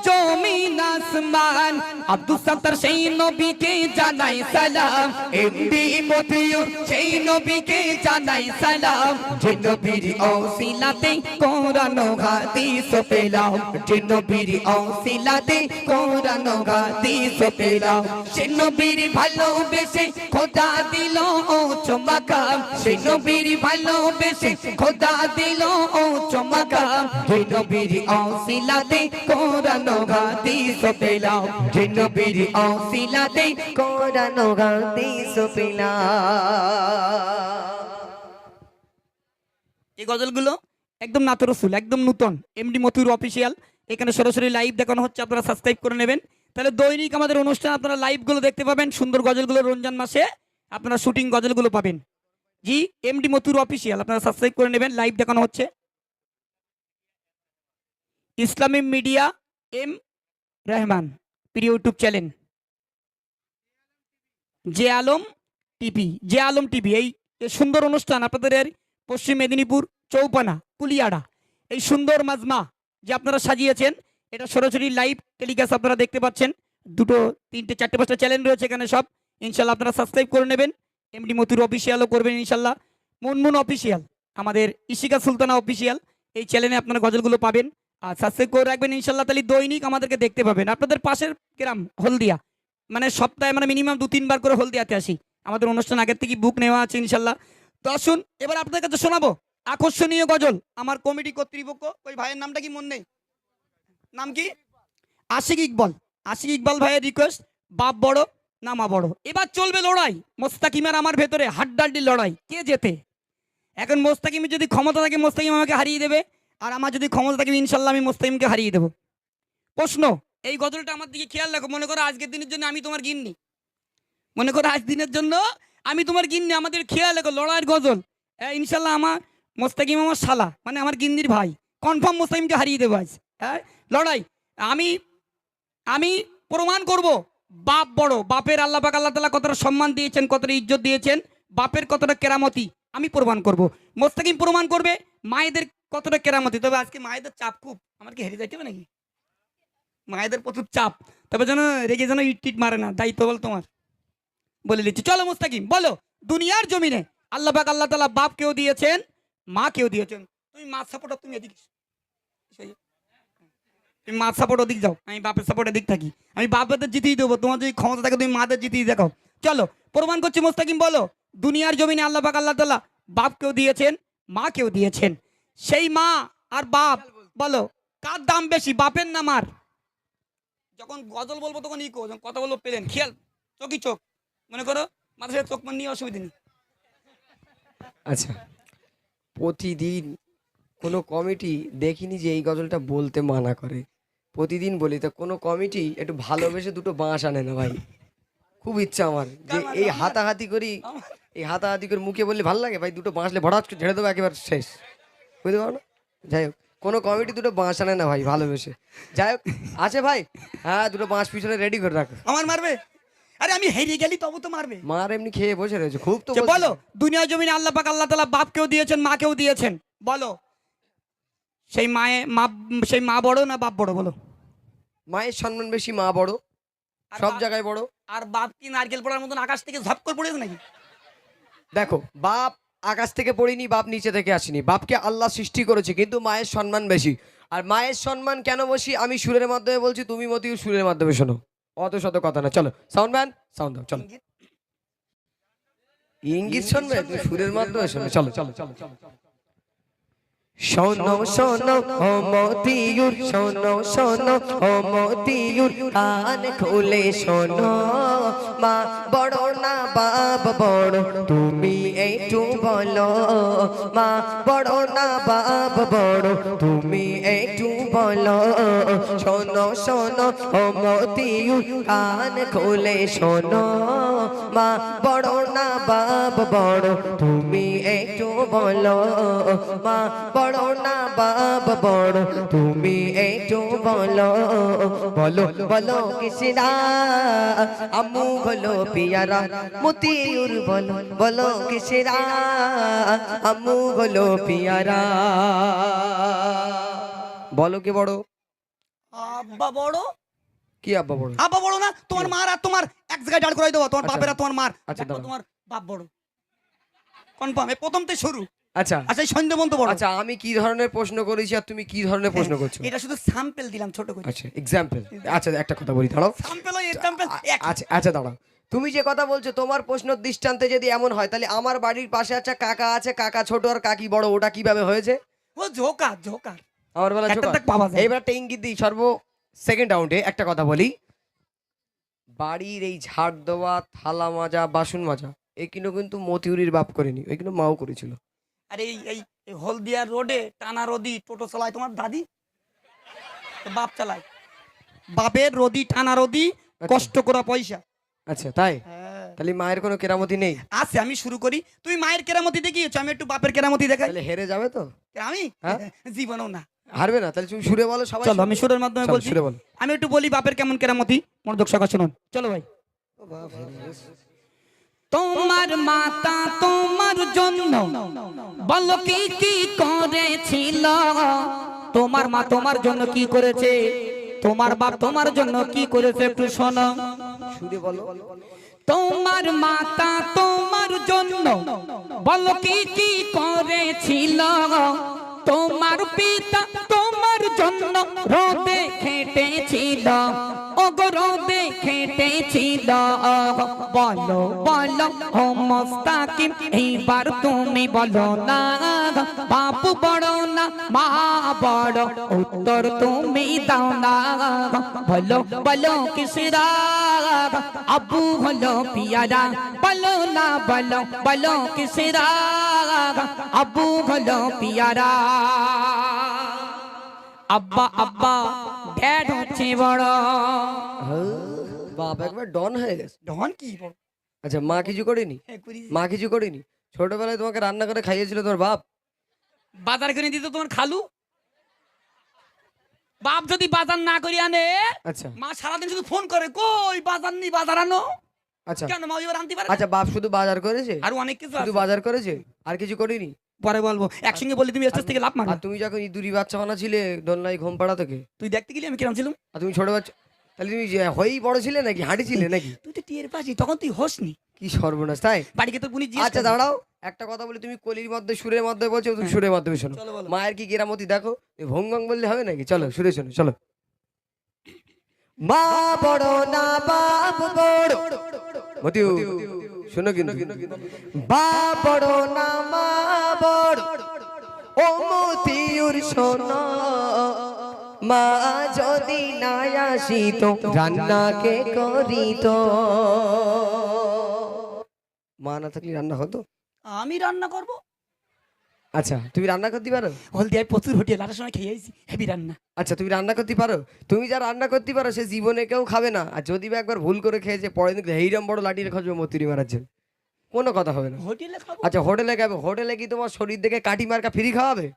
জমিন আসমান আব্দুল সাত্তার সেই নবীকে জানাই সালাম এমডি মতিউর সেই নবীকে জানাই সালাম যে নবীর অসিলাতে কোরআন হাদিস পেলাম যে নবীর অসিলাতে কোরআন হাদিস পেলাম সে নবীর ভালোবেসে খোদা দিল ও চমকাম সে নবীর ভালোবেসে খোদা দিল ও চমকাম যে নবীর অসিলাতে কোরআন হাদিস পেলাম যে নবীর অসিলাতে কোরআন হাদিস পেলাম এই গজলগুলো একদম নাত রসুল একদম নতুন এমডি মতিউর অফিসিয়াল এখানে সরাসরি লাইভ দেখানো হচ্ছে আপনারা সাবস্ক্রাইব করে নেবেন তাহলে দৈনিক আমাদের অনুষ্ঠান আপনারা লাইভগুলো দেখতে পাবেন সুন্দর গজলগুলো রমজান মাসে আপনারা শুটিং গজলগুলো পাবেন জি এমডি মতিউর অফিসিয়াল আপনারা সাবস্ক্রাইব করে নেবেন লাইভ দেখানো হচ্ছে ইসলামী মিডিয়া এম রহমান প্রিয় YouTube channel J Alam TV এই সুন্দর অনুষ্ঠান আপনাদের পশ্চিম মেদিনীপুর চৌপানা কুলিয়াড়া এই সুন্দর মাজমা যে আপনারা সাজিয়েছেন এটা সরাসরি লাইভ টেলিকাস্ট আপনারা দেখতে পাচ্ছেন দুটো তিনটে চারটে পাঁচটা চ্যানেল রয়েছে এখানে সব ইনশাল্লাহ আপনারা সাবস্ক্রাইব করে নেবেন এমডি মতিউর অফিসিয়ালও করবেন ইনশাল্লাহ মুনমুন অফিসিয়াল আমাদের ইশিকা সুলতানা অফিসিয়াল এই চ্যানেলে আপনারা গজলগুলো পাবেন আর সাবস্ক্রাইব করে রাখবেন ইনশাল্লাহ তাহলে দৈনিক আমাদেরকে দেখতে পাবেন আপনাদের পাশের গ্রাম হলদিয়া মানে সপ্তাহে মানে মিনিমাম 2-3 বার করে হলদিয়াতে আসি আমাদের অনুষ্ঠান আগের থেকে বুক নেওয়া আছে ইনশাল্লাহ তো আসুন এবার আপনাদের কাছে শোনাবো আকর্ষণীয় গজল আমার কমিটি কর্তৃপক্ষ ওই ভাইয়ের নামটা কি মনে নেই নাম কি আশিক ইকবাল ভাইয়ের রিকোয়েস্ট বাপ বড় না মা বড় এবার চলবে লড়াই মোস্তাকিমের আমার ভেতরে হাড্ডাহাড্ডি লড়াই কে জেতে এখন মোস্তাকিমের যদি ক্ষমতা থাকে মোস্তাকিম আমাকে হারিয়ে দেবে আর আমার যদি ক্ষমতা থাকে ইনশাল্লাহ আমি মোস্তাকিমকে হারিয়ে দেবো প্রশ্ন এই গজলটা আমার দিকে খেয়াল রাখো মনে করো আজকের দিনের জন্য আমি তোমার গিন্নি মনে করো আজ দিনের জন্য আমি তোমার গিন্নি আমাদের খেয়াল রাখো লড়াইয়ের গজল ইনশাল্লাহ আমার মোস্তাকিম আমার শালা মানে আমার গিন্নির ভাই কনফার্ম মোস্তাকিমকে হারিয়ে দেবো আজ হ্যাঁ লড়াই আমি প্রমাণ করব বাপ বড় বাপের আল্লাহ পাক আল্লাহ তাআলা কতটা সম্মান দিয়েছেন কতটা ইজ্জত দিয়েছেন বাপের কতটা কেরামতি আমি প্রমাণ করব মোস্তাকিম প্রমাণ করবে মায়েদের কতটা কেরামতি তবে আজকে মায়েদের চাপ খুব আমার কি হেরে যাইতে হবে নাকি মায়েদের প্রচুর চাপ তবে যেন রেগে যেন ইট মারে না দায়িত্ব বল তোমার বলে দিচ্ছি চলো মোস্তাকিম বলো দুনিয়ার জমিনে আল্লাহ পাক আল্লাহ তাআলা বাপ কেউ দিয়েছেন মা কেউ দিয়েছেন তুমি মা সাপোর্ট তুমি এদিকে তুমি মা সাপোর্ট ওদিক যাও আমি বাপের সাপোর্ট এদিক থাকি আমি বাপেদের জিতিয়ে দেবো তোমার যদি ক্ষমতা থাকে তুমি মাদের জিতিয়ে দেখাও চলো প্রমাণ করছি মোস্তাকিম বলো দুনিয়ার জমিনে আল্লাহ পাক আল্লাহ তাআলা বাপ কেউ দিয়েছেন মা কেউ দিয়েছেন সেই মা আর বাপ বলো কার দাম বেশি বাপের না মার যখন গজল বলবো তখন ইকো যখন কথা বলবো পেলেন খেয়াল চোখই চোখ মনে করো মাথায় চোখ মান নিয়ে অসুবিধা নেই আচ্ছা প্রতিদিন কোনো কমিটি দেখিনি যে এই গজলটা বলতে মানা করে প্রতিদিন বলি তা কোনো কমিটি একটু ভালোবেসে দুটো বাঁশ আনে না ভাই খুব ইচ্ছা আমার যে এই হাতাহাতি করি এই হাতাহাতি করে মুখে বললে ভালো লাগে ভাই দুটো বাঁশলে ভরাট করে ঝেড়ে দেবো একেবারে শেষ বুঝতে পারো না যাই হোক কোনো কমিটি দুটো বাঁশ আনে না ভাই ভালোবেসে। যাই হোক, আছে ভাই? হ্যাঁ, দুটো বাঁশ পিছনে রেডি করে রাখো। আমার মারবে? আরে আমি হেরে গেলি তবু তো মারবে। মার এমনি খেয়ে বসে রয়েছে, খুব তো যে বলছি। বলো, দুনিয়া জমিনে আল্লাহ পাক আল্লাহ তাআলা বাপকেও দিয়েছেন মাকেও দিয়েছেন, বলো সেই মা বড় না বাপ বড় বলো? মায়ের সম্মান বেশি, মা বড়, আর সব বাপ- জায়গায় বড়। আর বাপ কি নারকেল পড়ার মতন আকাশ থেকে ঝপ করে পড়েছে নাকি? দেখো, বাপ আকাশ থেকে পড়িনি, বাপ নিচে থেকে আসেনি, বাপকে আল্লাহ সৃষ্টি করেছে, কিন্তু মায়ের সম্মান বেশি। আর মায়ের সম্মান কেন বেশি আমি সুরের মাধ্যমে বলছি, তুমি মতিও সুরের মাধ্যমে শোনো, অত শত কথা না। চলো সাউন্ড ম্যান, সাউন্ড দাও, চলো। ইঙ্গিত শুনবে, তুমি সুরের মাধ্যমে শোনো, চলো চলো চলো চলো। শোনো শোনো ও মতিউর, শোনো শোনো ও মতিউর, কান খুলে শোনো, মা বড় না বাপ বড়, তুমি একটু বলো, মা বড় না বাপ বড়, তুমি একটু বলো। শোনো শোনো ও মতিউর, কান খুলে শোনো, মা বড় না বাপ বড়, তুমি একটু বলো, মা বড় না বাপ বড়, তুমি একটু বলো। বলো বলো কিসরা, আম্মু বলো পিয়ারা, মতিউর বলো, বলো কিসরা, আম্মু বলো পিয়ারা। বলো কে বড়? আব্বা বড়। কি আব্বা বড়? আব্বা বড় না, তোমার মার আর তোমার এক জায়গায় দাঁড় করাই দেবো, তোমার আচ্ছা। বাপের আর তোমার মার। আচ্ছা, দেখো দাঁড়াও। তোমার বাপ বড় কনফার্ম, এই প্রথম থেকে শুরু। আচ্ছা আচ্ছা, এই সন্দেহমন্ত বড়। আচ্ছা, আমি কি ধরনের প্রশ্ন করেছি আর তুমি কি ধরনের প্রশ্ন করছো? এটা শুধু স্যাম্পল দিলাম ছোট করে। আচ্ছা, এক্সাম্পল। আচ্ছা, একটা কথা বলি, দাঁড়াও। স্যাম্পল ওই স্যাম্পল আচ্ছা আচ্ছা, দাঁড়াও। তুমি যে কথা বলছো, তোমার প্রশ্ন দৃষ্টান্তে যদি এমন হয়, তাহলে আমার বাড়ির পাশে একটা কাকা আছে, কাকা ছোট আর কাকি বড়, ওটা কিভাবে হয়েছে? ও জোকার জোকার। আমার বেলা একটা তাক পাওয়া যায়। এইবার একটা ইঙ্গিত দিই, সেকেন্ড রাউন্ডে একটা কথা বলি। বাড়ির এই ঝাড় দেওয়া, থালা মাজা, বাসন মাজা, এগুলো কিন্তু মতিউরির বাপ করেনি, এগুলো মাও করেছিল। আরে এই হলদিয়া রোডে টানা রদি টোটো চালায় তোমার দাদি, বাপ চালায়। বাপের রদি টানা রদি, কষ্ট করা পয়সা। আচ্ছা, তাই? হ্যাঁ। তাহলে মায়ের কোনো কেরামতি নেই? আচ্ছা, আমি শুরু করি। তুমি মায়ের কেরামতি দেখিয়েছো, আমি একটু বাপের কেরামতি দেখাই। তাহলে হেরে যাবে তো? আমি হ্যাঁ? জীবনও না। হারবে না? তাহলে তুমি সুরে বলো, সবাই চলো আমি শুনবে। সুরের মাধ্যমে চলো, বলছি। সুরে বলো। আমি একটু বলি বাপের কেমন কেরামতি, মনোযোগ সহকারে শুনুন। চলো ভাই। তোমার মাতা তোমার জন্য বলো কি কি করেছিল, তোমার মা তোমার জন্য কি করেছে, তোমার বাপ তোমার জন্য কি করেছে একটু শোনো। সুরে বলো। তোমার মাতা তোমার জন্য বলো কি কি করেছিল, তোমার পিতা তোমার জন্য রোদে খেটেছিল, ওগো রোদে খেটেছিল। বলো বলো ও মুস্তাকিম, এইবার তুমি বলো না, বাপ বড় না মা বড়, উত্তর তুমি দাও না। বলো বলো কিসরা, আব্বু হলো পিয়ারা, বলো না বলো বলো কিসরা, আব্বু হলো পিয়ারা। আব্বা আব্বা ড্যাড হচ্ছে বড়। বাপ একবার ডন হয়ে গেছে। ডন কি বড়? আচ্ছা, মা কিছু করেনি? মা কিছু করেনি? ছোটবেলায় তোমাকে রান্না করে খাইয়েছিল তোমার বাপ? বাজার করে দিত তোমার খালু। বাপ যদি বাজার না করে আনে, আচ্ছা মা সারাদিন শুধু ফোন করে, কই বাজার নি, বাজার আনো। আচ্ছা কেন মা এবার আনতে পারে না? আচ্ছা, বাপ শুধু বাজার করেছে? আর অনেক কিছু শুধু আছে। বাজার করেছে, আর কিছু করেনি? পরে বলবো, একসঙ্গে বলি তুমি স্টেজ থেকে লাভ মারো। আর তুমি যখন ইঁদুরি বাচ্চা বানাছিলে দোলনায় ঘুম পাড়া থেকে, তুই দেখতে গেলি আমি কিরম ছিলাম? আর তুমি ছোট বাচ্চা, তাহলে তুমি হয়েই বড় ছিলে নাকি, হাঁটিছিলে নাকি? তুই তো টিয়ের পাশি, তখন তুই হোসনি। কি সর্বনাশ! তাই? বাড়িকে তো পুনি আচ্ছা দাঁড়াও, একটা কথা বলি, তুমি কলির মধ্যে সুরের মধ্যে বলছো, তুমি সুরের মাধ্যমে শোনো। চলো বলো। মায়ের কি কেরামতি দেখো, ভঙ্গং বললে হবে নাকি? চলো সুরে শোনো, চলো। মা বড় না বাপ বড়, মতিউ শোনো কিন্তু, বাপ বড় না মা বড়, ও মতিউর শোনো, মা যদি না আসিত রান্না কে করিত। মা না থাকলে রান্না হতো? আমি রান্না করবো। আচ্ছা, তুমি রান্না করতে পারো? হলদিয়ায় প্রচুর হোটেল, আসার সময় খেয়ে আইছি হেভি রান্না। আচ্ছা, তুমি রান্না করতে পারো? তুমি যা রান্না করতে পারো সে জীবনে কেউ খাবে না, আর যদি বা একবার ভুল করে খেয়েছে পরে কিন্তু এইরকম বড় লাঠি রেখে মতিরি মারার জন্য, কোনো কথা হবে না। হোটেলে খাবো। আচ্ছা, হোটেলে খাবে? হোটেলে কি তোমার শরীর দেখে কাটি মার্কা ফ্রি খাওয়াবে?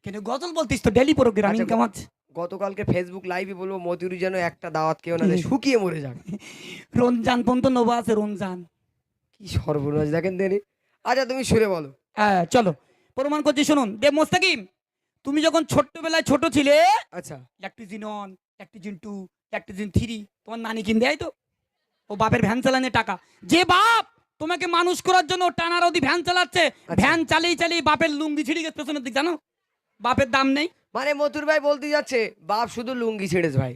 কিন্তু গজল বলতিস তো ডেলি প্রোগ্রাম আচ্ছা, ইনকাম আছে। গতকালকে ফেসবুক লাইভে বলবো মতিউর যেন একটা দাওয়াত কেউ না দেয়, শুকিয়ে মরে যাক। রমজান পর্যন্ত নোবা আছে রমজান। কি সর্বনাশ দেখেন দেনি। আচ্ছা তুমি সুরে বলো। হ্যাঁ চলো প্রমাণ করছি শুনুন। দেব মোস্তাকিম, তুমি যখন ছোট্টবেলায় ছোট ছিলে, আচ্ছা ল্যাকটিজিন 1, ল্যাকটিজিন 2, ল্যাকটিজিন 3 তোমার নানি কিনে দেয় তো, ও বাপের ভ্যান চালানোর টাকা। যে বাপ তোমাকে মানুষ করার জন্য টানা রদি ভ্যান চালাচ্ছে, ভ্যান চালিয়ে চালিয়ে বাপের লুঙ্গি ছিঁড়ে গেছে পেছনের দিক, জানো বাপের দাম নেই। মানে মতুর ভাই বলতে যাচ্ছে বাপ শুধু লুঙ্গি ছেড়েছে ভাই,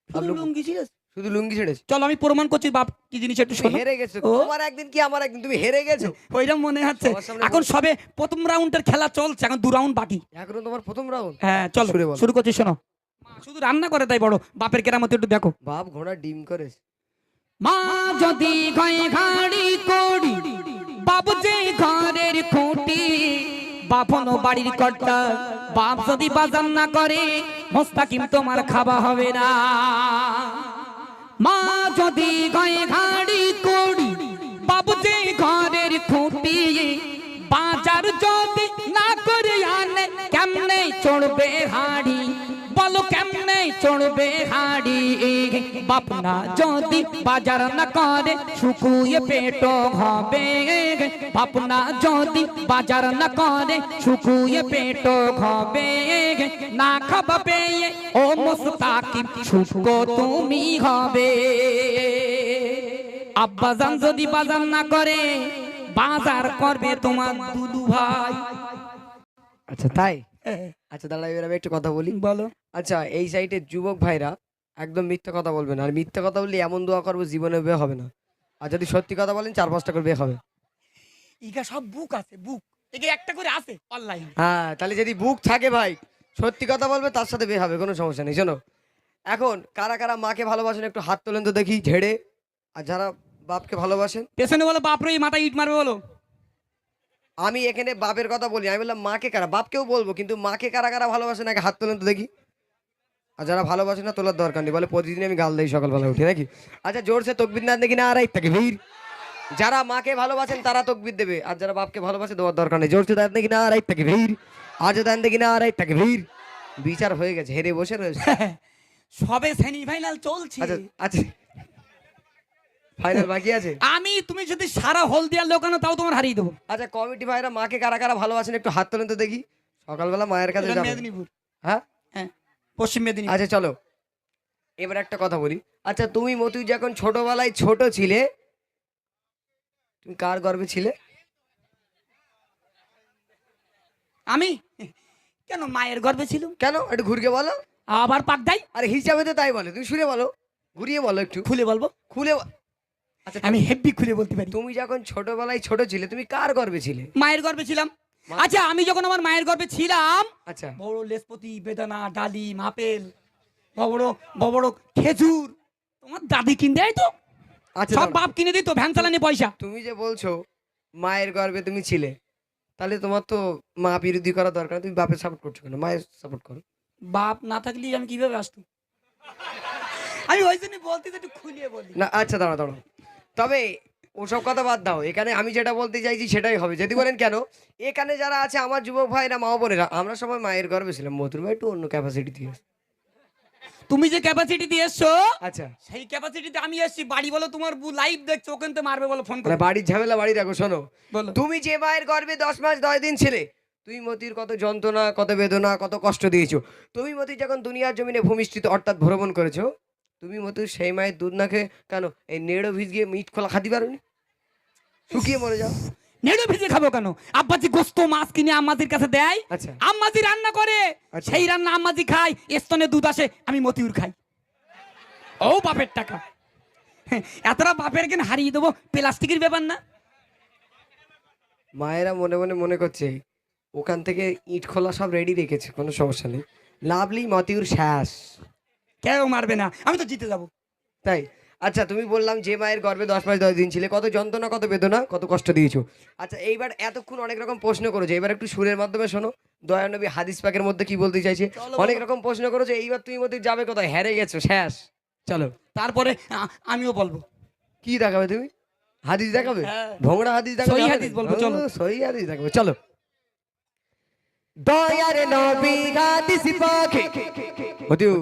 শুধু লুঙ্গি ছিঁড়েছে। শুধু লুঙ্গি ছেড়েছে। চলো আমি প্রমাণ করছি বাপ কি জিনিস একটু তুমি শোনো। হেরে গেছো, ও। তোমার একদিন কি আমার একদিন, তুমি হেরে গেছো। ওইরকম মনে হচ্ছে। সবার সামনে এখন বলছো। সবে প্রথম রাউন্ডের খেলা চলছে, এখন 2 রাউন্ড বাকি। এখনো তোমার প্রথম রাউন্ড। হ্যাঁ চলো শুরু বলো। শুরু করছি শোনো। মা শুধু রান্না করে তাই বড়, বাপের কেরামতি একটু দেখো। বাপ ঘোড়া ডিম করেছে। মা যদি গায়ে ঘাড়ি করি, বাপ যে ঘরের খুঁটি, বাপনো বাড়ির কর্তা, বাপ যদি বাজার না করে মোস্তাকিম তোমার খাওয়া হবে না। মা যদি গায়ে ঘাড়ি করি, বাপ যে ঘরের খুঁটি, বাজার যদি না করে আনে কেমনে চড়বে হাড়ি, বলো কেমনে চড়বে হাড়ি। বাপ না যদি বাজার না করে শুকুয়ে পেট হবে, বাপ না যদি বাজার না করে শুকুয়ে পেট হবে, না খাবা পেয়ে ও মোস্তাকিম শুকো তুমি হবে। আব্বাজান যদি বাজার না করে বাজার করবে তোমার দুদু ভাই। আচ্ছা তাই। আচ্ছা দাঁড়া এবার আমি একটু কথা বলি। বলো। আচ্ছা এই সাইডে যুবক ভাইরা একদম মিথ্যা কথা বলবেন, আর মিথ্যা কথা বললে এমন দোয়া করবো জীবনে বিয়ে হবে না। আর যদি সত্যি কথা বলেন 4-5টা করে বিয়ে হবে। ইগা সব বুক আছে, বুক এগে একটা করে আছে অনলাইন। হ্যাঁ তাহলে যদি বুক থাকে ভাই সত্যি কথা বলবে তার সাথে বিয়ে হবে, কোনো সমস্যা নেই। শোনো এখন কারা কারা মাকে ভালোবাসেন একটু হাত তোলেন তো দেখি ঝেড়ে। আর যারা বাপকে ভালোবাসেন, পেছনে বলো বাপরে মাথায় ইট মারবে বলো। আমি এখানে বাপের কথা বলি, আমি বললাম মাকে কারা, বাপকেও বলবো কিন্তু মাকে কারা কারা ভালোবাসেন আগে হাত তোলেন তো দেখি। আর যারা ভালোবাসে না তোলার দরকার নেই, বলে প্রতিদিন আমি গাল দিই সকালবেলা উঠে নাকি। আচ্ছা জোরসে তকবির না দেখি না আর থাকে ভিড়। যারা মাকে ভালোবাসেন তারা তকবির দেবে, আর যারা বাপকে ভালোবাসে দেওয়ার দরকার নেই। জোরসে দেন দেখি না আর থাকে ভিড়, আজ দেন দেখি না আর থাকে ভিড়। বিচার হয়ে গেছে, হেরে বসে রয়েছে। সবে সেমিফাইনাল চলছে। আচ্ছা আচ্ছা ফাইনাল বাকি আছে। আমি তুমি যদি সারা হল দেওয়ার লোকানো তাও তোমার হারিয়ে দেবো। আচ্ছা কমিটি ভাইরা মাকে কারা কারা ভালোবাসেন একটু হাত তোলেন তো দেখি। সকালবেলা মায়ের কাছে যাবেন। মেদিনীপুর। হ্যাঁ হ্যাঁ পশ্চিম মেদিনীপুর। আচ্ছা চলো এবার একটা কথা বলি। আচ্ছা তুমি মতু যখন ছোটবেলায় ছোট ছিলে তুমি কার গর্ভে ছিলে? আমি কেন মায়ের গর্ভে ছিল। কেন একটু ঘুরিয়ে বলো। আবার পাক দেয়। আরে হিসাবে তো তাই বলে, তুমি শুনে বলো, ঘুরিয়ে বলো একটু। খুলে বলবো। খুলে আচ্ছা আমি হেভি খুলে বলতে পারি। তুমি যখন ছোটবেলায় ছোট ছিলে তুমি কার গর্ভে ছিলে? মায়ের গর্ভে ছিলাম। আচ্ছা আমি যখন আমার মায়ের গর্ভে ছিলাম, আচ্ছা বড় লেসপতি, বেদানা, ডালিম, আপেল, বড় বড় খেজুর তোমার দাদি কিনে দেয় তো। আচ্ছা সব দাঁড়াও। বাপ কিনে দিত ভ্যান চালানি পয়সা। তুমি যে বলছো মায়ের গর্ভে তুমি ছিলে, তাহলে তোমার তো মা বিরোধী করা দরকার, তুমি বাপের সাপোর্ট করছো কেন? মায়ের সাপোর্ট করো। বাপ না থাকলে আমি কিভাবে আসতাম? আমি ওই জন্য বলতে একটু খুলিয়ে বলি। না আচ্ছা দাঁড়াও দাঁড়াও, তবে ওসব কথা বাদ দাও, এখানে আমি যেটা বলতে চাইছি সেটাই হবে। যদি বলেন কেন, এখানে যারা আছে আমার যুবক ভাইরা মা বোনেরা আমরা সবাই মায়ের গর্ভে ছিলাম, মধুর ভাই একটু অন্য ক্যাপাসিটি দিয়ে। তুমি যে ক্যাপাসিটি দিয়ে এসছো আচ্ছা সেই ক্যাপাসিটিতে আমি এসছি। বাড়ি বলো তোমার লাইভ দেখছো, ওখান থেকে মারবে বলো ফোন করে। মানে বাড়ির ঝামেলা বাড়ি রাখো। শোনো বলো। তুমি যে মায়ের গর্ভে 10 মাস 10 দিন ছিলে, তুমি মতির কত যন্ত্রণা, কত বেদনা, কত কষ্ট দিয়েছো। তুমি মতি যখন দুনিয়ার জমিনে ভূমিষ্ঠিত অর্থাৎ ভ্রমণ করেছো, তুমি মতির সেই মায়ের দুধ না খেয়ে কেন এই নেড়ো ভিজিয়ে মিট খোলা খাতে পারোনি? শুকিয়ে মরে যাও। নেড়ে ভেজে খাবো কেন? আব্বাজি গোস্ত মাছ কিনে আম্মাজির কাছে দেয়, আচ্ছা আম্মাজি রান্না করে, আচ্ছা। সেই রান্না আম্মাজি খাই, স্তনে দুধ আসে, আমি মতিউর খাই। ও বাপের টাকা। এতটা বাপের কেন হারিয়ে দেবো? প্লাস্টিকের ব্যাপার না। মায়েরা মনে মনে মনে করছে ওখান থেকে ইট খোলা সব রেডি রেখেছে, কোনো সমস্যা নেই, লাভলি মতিউর শেষ, কেউ মারবে না, আমি তো জিতে যাবো। তাই। আচ্ছা তুমি বললাম যে মায়ের গর্ভে 10 মাস 10 দিন ছিলে, কত যন্ত্রণা, কত বেদনা, কত কষ্ট দিয়েছো। আচ্ছা এইবার এতক্ষণ অনেক রকম প্রশ্ন করেছো, এবার একটু সুরের মাধ্যমে শোনো দয়া নবী হাদিস পাকের মধ্যে কি বলতে চাইছে। অনেক রকম প্রশ্ন করেছো, এইবার তুমি মধ্যে যাবে কোথায়? হেরে গেছো, শেষ। চলো তারপরে আমিও বলবো। কি দেখাবে তুমি? হাদিস দেখাবে? হ্যাঁ। ভোংড়া হাদিস দেখাবে? সহি হাদিস বলবো, চলো। সহি হাদিস দেখাবে, চলো। দয়ার নবী হাদিস পাখি হুজুর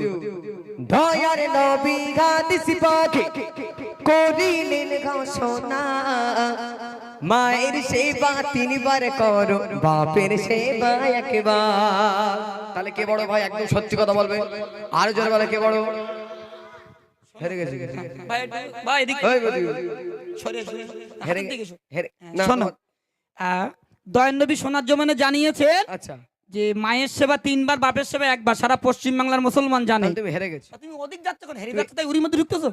দয়ার নবী হাদিস পাখি করিলেন ঘোষণা মায়ের সেবা তিনবার করো বাপের সেবা একবার। তাহলে কে বড় ভাই একদম সত্যি কথা বলবে, আরো জোরে বলে কে বড়। হেরে গেছে ভাই এদিকে ওই বলি, হেরে হেরে না শোনো, দয়ার নবী সোনার জমানে জানিয়েছেন আচ্ছা যে মায়ের সেবা 3 বার, বাপের সেবা 1 বার। সারা পশ্চিম বাংলার মুসলমান জানে। তাহলে তুমি হেরে গেছো। তুমি ওদিক যাচ্ছ কেন? হেরে যাচ্ছ তাই উড়ির মধ্যে ঢুকতেছো?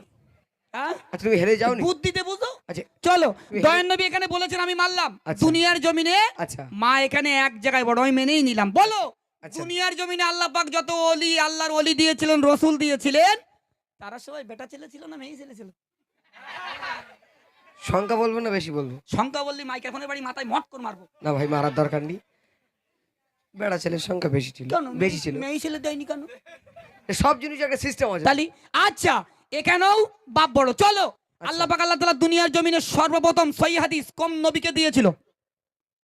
হ্যাঁ, আচ্ছা তুমি হেরে যাওনি। বুদ্ধিতে বুঝো। আচ্ছা চলো, তুমি দয়ার নবী এখানে বলেছেন আমি মানলাম। আচ্ছা। দুনিয়ার জমিনে আচ্ছা মা এখানে এক জায়গায় বড়, আমি মেনেই নিলাম। বলো, আচ্ছা। দুনিয়ার জমিনে আল্লাহ পাক যত ওলি, আল্লাহর ওলি দিয়েছিলেন, রসুল দিয়েছিলেন, তারা সবাই বেটা ছেলে ছিল না মেয়ে ছেলে ছিল? সংখ্যা বলবো না বেশি বলবো? সংখ্যা বললি মাইক্রোফোনের বাড়ি মাথায় মট করে মারবো। না ভাই মারার দরকার নেই, বেড়া ছেলের সংখ্যা বেশি ছিল, কেন বেশি ছিল। মেয়ে ছেলে দেয়নি কেন? সব জিনিস একটা সিস্টেম আছে। তালি আচ্ছা, এখানেও বাপ বড়। চলো, আল্লাহ পাক আল্লাহ তাআলা দুনিয়ার জমিনে সর্বপ্রথম সহিহ হাদিস কোন নবীকে দিয়েছিল?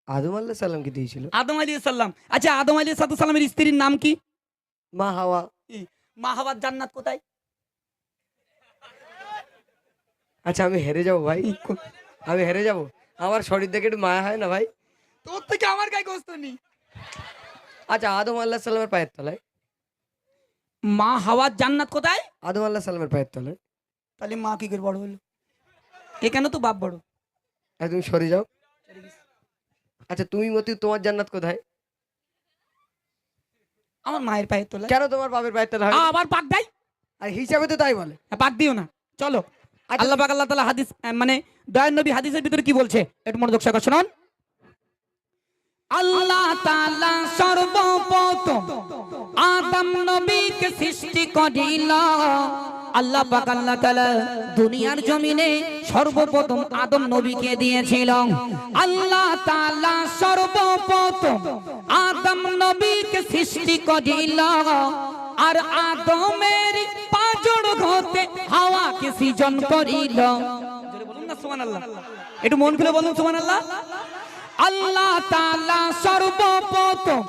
আদম আলাইহিস সালামকে দিয়েছিল। আদম আলাইহিস সালাম। আচ্ছা, আদম আলাইহিস সালামের স্ত্রীর নাম কি? মা হাওয়া। মা হাওয়ার জান্নাত কোথায়? আচ্ছা আমি হেরে যাবো ভাই, আমি হেরে যাবো। আমার শরীর দেখে একটু মায়া হয় না ভাই? তোর থেকে আমার গায়ে গোস্ত নেই। আচ্ছা আদম আলাইহিস সালামের পায়ের তলায়। মা হাওয়ার জান্নাত কোথায়? আদম আলাইহিস সালামের পায়ের তলায়। তাহলে মা কি করে বড় হলো? এখানে তো বাপ বড়। তুমি সরে যাও। আচ্ছা তুমি মতি তোমার জান্নাত কোথায়? আমার মায়ের পায়ের তলায়। কেন তোমার বাপের পায়ের তলায়? আবার পাক দেয়? আর হিসাবে তো তাই বলে। পাক দিও না। চলো, আল্লাহ পাক আল্লাহ তাআলা হাদিস মানে দয়ার নবী হাদিসের ভিতরে কি বলছে একটু মনোযোগ সহকারে শুনুন। আল্লাহ তাআলা সর্বপ্রথম আদম নবীকে সৃষ্টি করিল। আল্লাহ পাক আল্লাহ তাআলা দুনিয়ার জমিনে সর্বপ্রথম আদম নবীকে দিয়েছিল। আল্লাহ তাআলা সর্বপ্রথম আদম নবীকে সৃষ্টি করিল। আর আদমের পাঁজর হতে হাওয়াকে সৃজন করিল। জোরে বলুন না সুবহানাল্লাহ। একটু মন খুলে বলুন সুবহানাল্লাহ। আল্লাহ তাআলা সর্বপ্রথম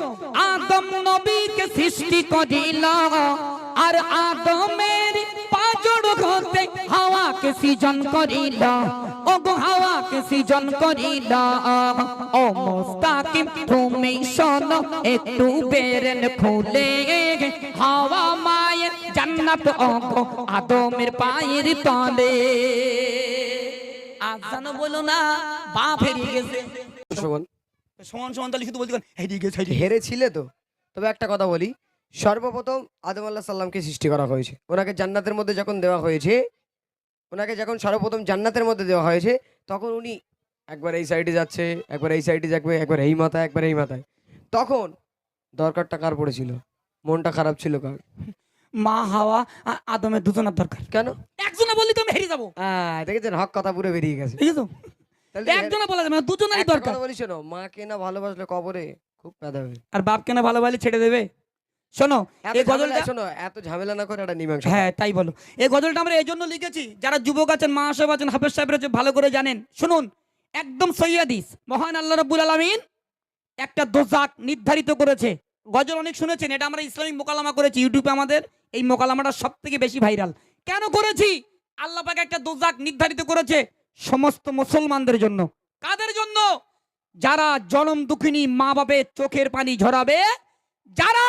আদম নবীকে সৃষ্টি করিল। আর আদমের পাঁজর হতে হাওয়াকে সৃজন করিল। ওগো হাওয়াকে সৃজন করিল। ও মুস্তাকিম তুমি শোনো একটু বেরেন খুলে, হাওয়া মায়ের জান্নাত ওগো আদমের পায়ের তলে। আজানো বলো না, বাপ হেরিয়ে গেছে। শোন সমান সমান তাহলে শুধু বলতে হেরিয়ে গেছে। হেরে ছিলে তো। তবে একটা কথা বলি, সর্বপ্রথম আদম আলাইহিস সালামকে সৃষ্টি করা হয়েছে। ওনাকে জান্নাতের মধ্যে যখন দেওয়া হয়েছে, ওনাকে যখন সর্বপ্রথম জান্নাতের মধ্যে দেওয়া হয়েছে, তখন উনি একবার এই সাইডে যাচ্ছে, একবার এই সাইডে যাবে, একবার এই মাথায়, একবার এই মাথায়। তখন দরকারটা কার পড়েছিল? মনটা খারাপ ছিল কার? মা হাওয়া আদমের দুজনের দরকার। কেন? একজনে বললি তো আমি হেরিয়ে যাবো। দেখেছেন হক কথা পুরো বেরিয়ে গেছে। ঠিক আছে, তাহলে একজনে বলা যাবে না, দুজনেরই একটা দরকার। কথা বলি শোনো, মাকে না ভালোবাসলে কবরে খুব কাঁদা হবে। আর বাপকে না ভালোবাসলে ছেড়ে দেবে। শোনো এই গজলটা, শোনো এত ঝামেলা না করে একটা মীমাংসা। হ্যাঁ তাই বলো। এই গজলটা আমরা এই জন্য লিখেছি, যারা যুবক আছেন, মা সাহেব আছেন, হাফেজ সাহেবরা আছেন, ভালো করে জানেন। শুনুন, একদম সহিহ হাদিস, মহান আল্লাহ রাব্বুল আলামিন একটা দোজাক নির্ধারিত করেছে। গজল অনেক শুনেছেন, এটা আমরা ইসলামিক মোকালামা করেছি ইউটিউবে। আমাদের এই মোকালামাটা সবথেকে বেশি ভাইরাল। কেন করেছি? আল্লাহ পাক একটা দোজাক নির্ধারিত করেছে সমস্ত মুসলমানদের জন্য। কাদের জন্য? যারা জনম দুঃখিনী মা বাপের চোখের পানি ঝরাবে, যারা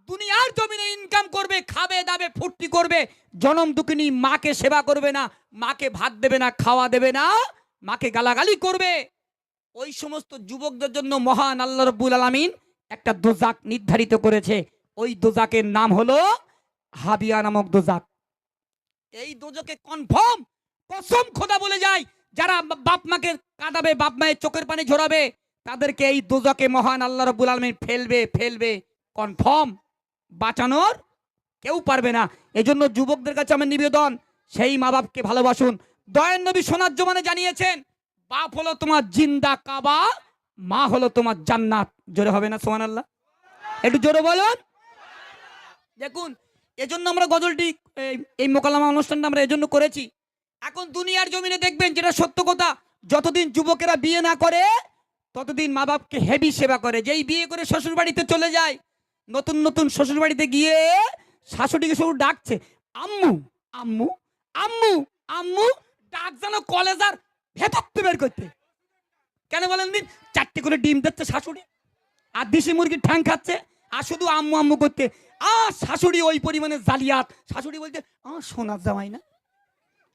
দুনিয়ার জমিনে ইনকাম করবে, খাবে দাবে ফুর্তি করবে, জনম দুঃখিনী মাকে সেবা করবে না, মাকে ভাত দেবে না, খাওয়া দেবে না, মাকে গালাগালি করবে, ওই সমস্ত যুবকদের জন্য মহান আল্লাহ রাব্বুল আলামিন একটা দোজাক নির্ধারিত করেছে। ওই দোজাকের নাম হলো হাবিয়া নামক দোজাক। এই দোজকে কনফার্ম কসম খোদা বলে যায়, যারা বাপ মাকে কাঁদাবে, বাপ মায়ের চোখের পানি ঝরাবে, তাদেরকে এই দোজকে মহান আল্লাহ রাব্বুল আলামিন ফেলবে কনফার্ম। বাঁচানোর কেউ পারবে না। এজন্য যুবকদের কাছে আমার নিবেদন, সেই মা বাপকে ভালোবাসুন। দয়ার নবী সোনার জমানে জানিয়েছেন, বাপ হলো তোমার জিন্দা কাবা, মা হলো তোমার জান্নাত। জোরে হবে না সুবহানাল্লাহ? একটু জোরে বলুন। দেখুন, এজন্য আমরা গজলটি এই মোকালামা অনুষ্ঠানটা আমরা এজন্য করেছি। এখন দুনিয়ার জমিনে দেখবেন, যেটা সত্য কথা, যতদিন যুবকেরা বিয়ে না করে ততদিন মা বাপকে হেভি সেবা করে। যেই বিয়ে করে শ্বশুর বাড়িতে চলে যায়, নতুন নতুন শ্বশুর বাড়িতে গিয়ে শাশুড়িকে শুধু ডাকছে আম্মু আম্মু আম্মু আম্মু, ডাক যেন কলেজার ভেতর থেকে বের করতে। কেন বলেন দিন? 4টে করে ডিম দিচ্ছে শাশুড়ি, আর দেশি মুরগির ঠ্যাং খাচ্ছে, আর শুধু আম্মু আম্মু করতে। শাশুড়ি ওই পরিমাণে জালিয়াত। শাশুড়ি বলতে সোনার জামাই না,